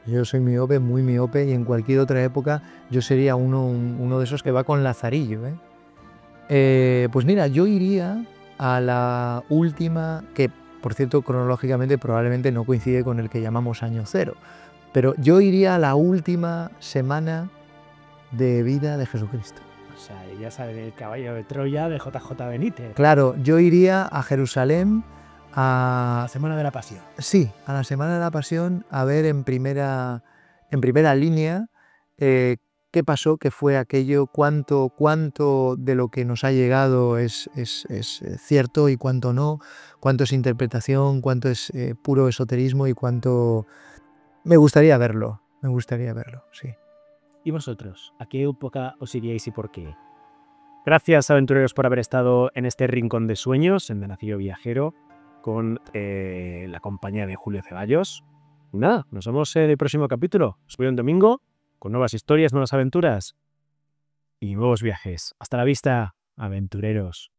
Yo soy miope, muy miope, y en cualquier otra época yo sería uno de esos que va con lazarillo, ¿eh? Pues mira, yo iría a la última, que por cierto cronológicamente probablemente no coincide con el que llamamos año cero, pero yo iría a la última semana de vida de Jesucristo. O sea, ya sale el caballo de Troya de JJ Benítez. Claro, yo iría a Jerusalén a... La Semana de la Pasión. Sí, a la Semana de la Pasión, a ver en primera línea qué pasó, qué fue aquello, cuánto de lo que nos ha llegado es cierto y cuánto no, cuánto es interpretación, cuánto es puro esoterismo y cuánto... Me gustaría verlo, sí. ¿Y vosotros? ¿A qué época os iríais y por qué? Gracias, aventureros, por haber estado en este rincón de sueños en Denacillo Viajero con la compañía de Julio Ceballos. Nada, nos vemos en el próximo capítulo. Os veo un domingo con nuevas historias, nuevas aventuras y nuevos viajes. Hasta la vista, aventureros.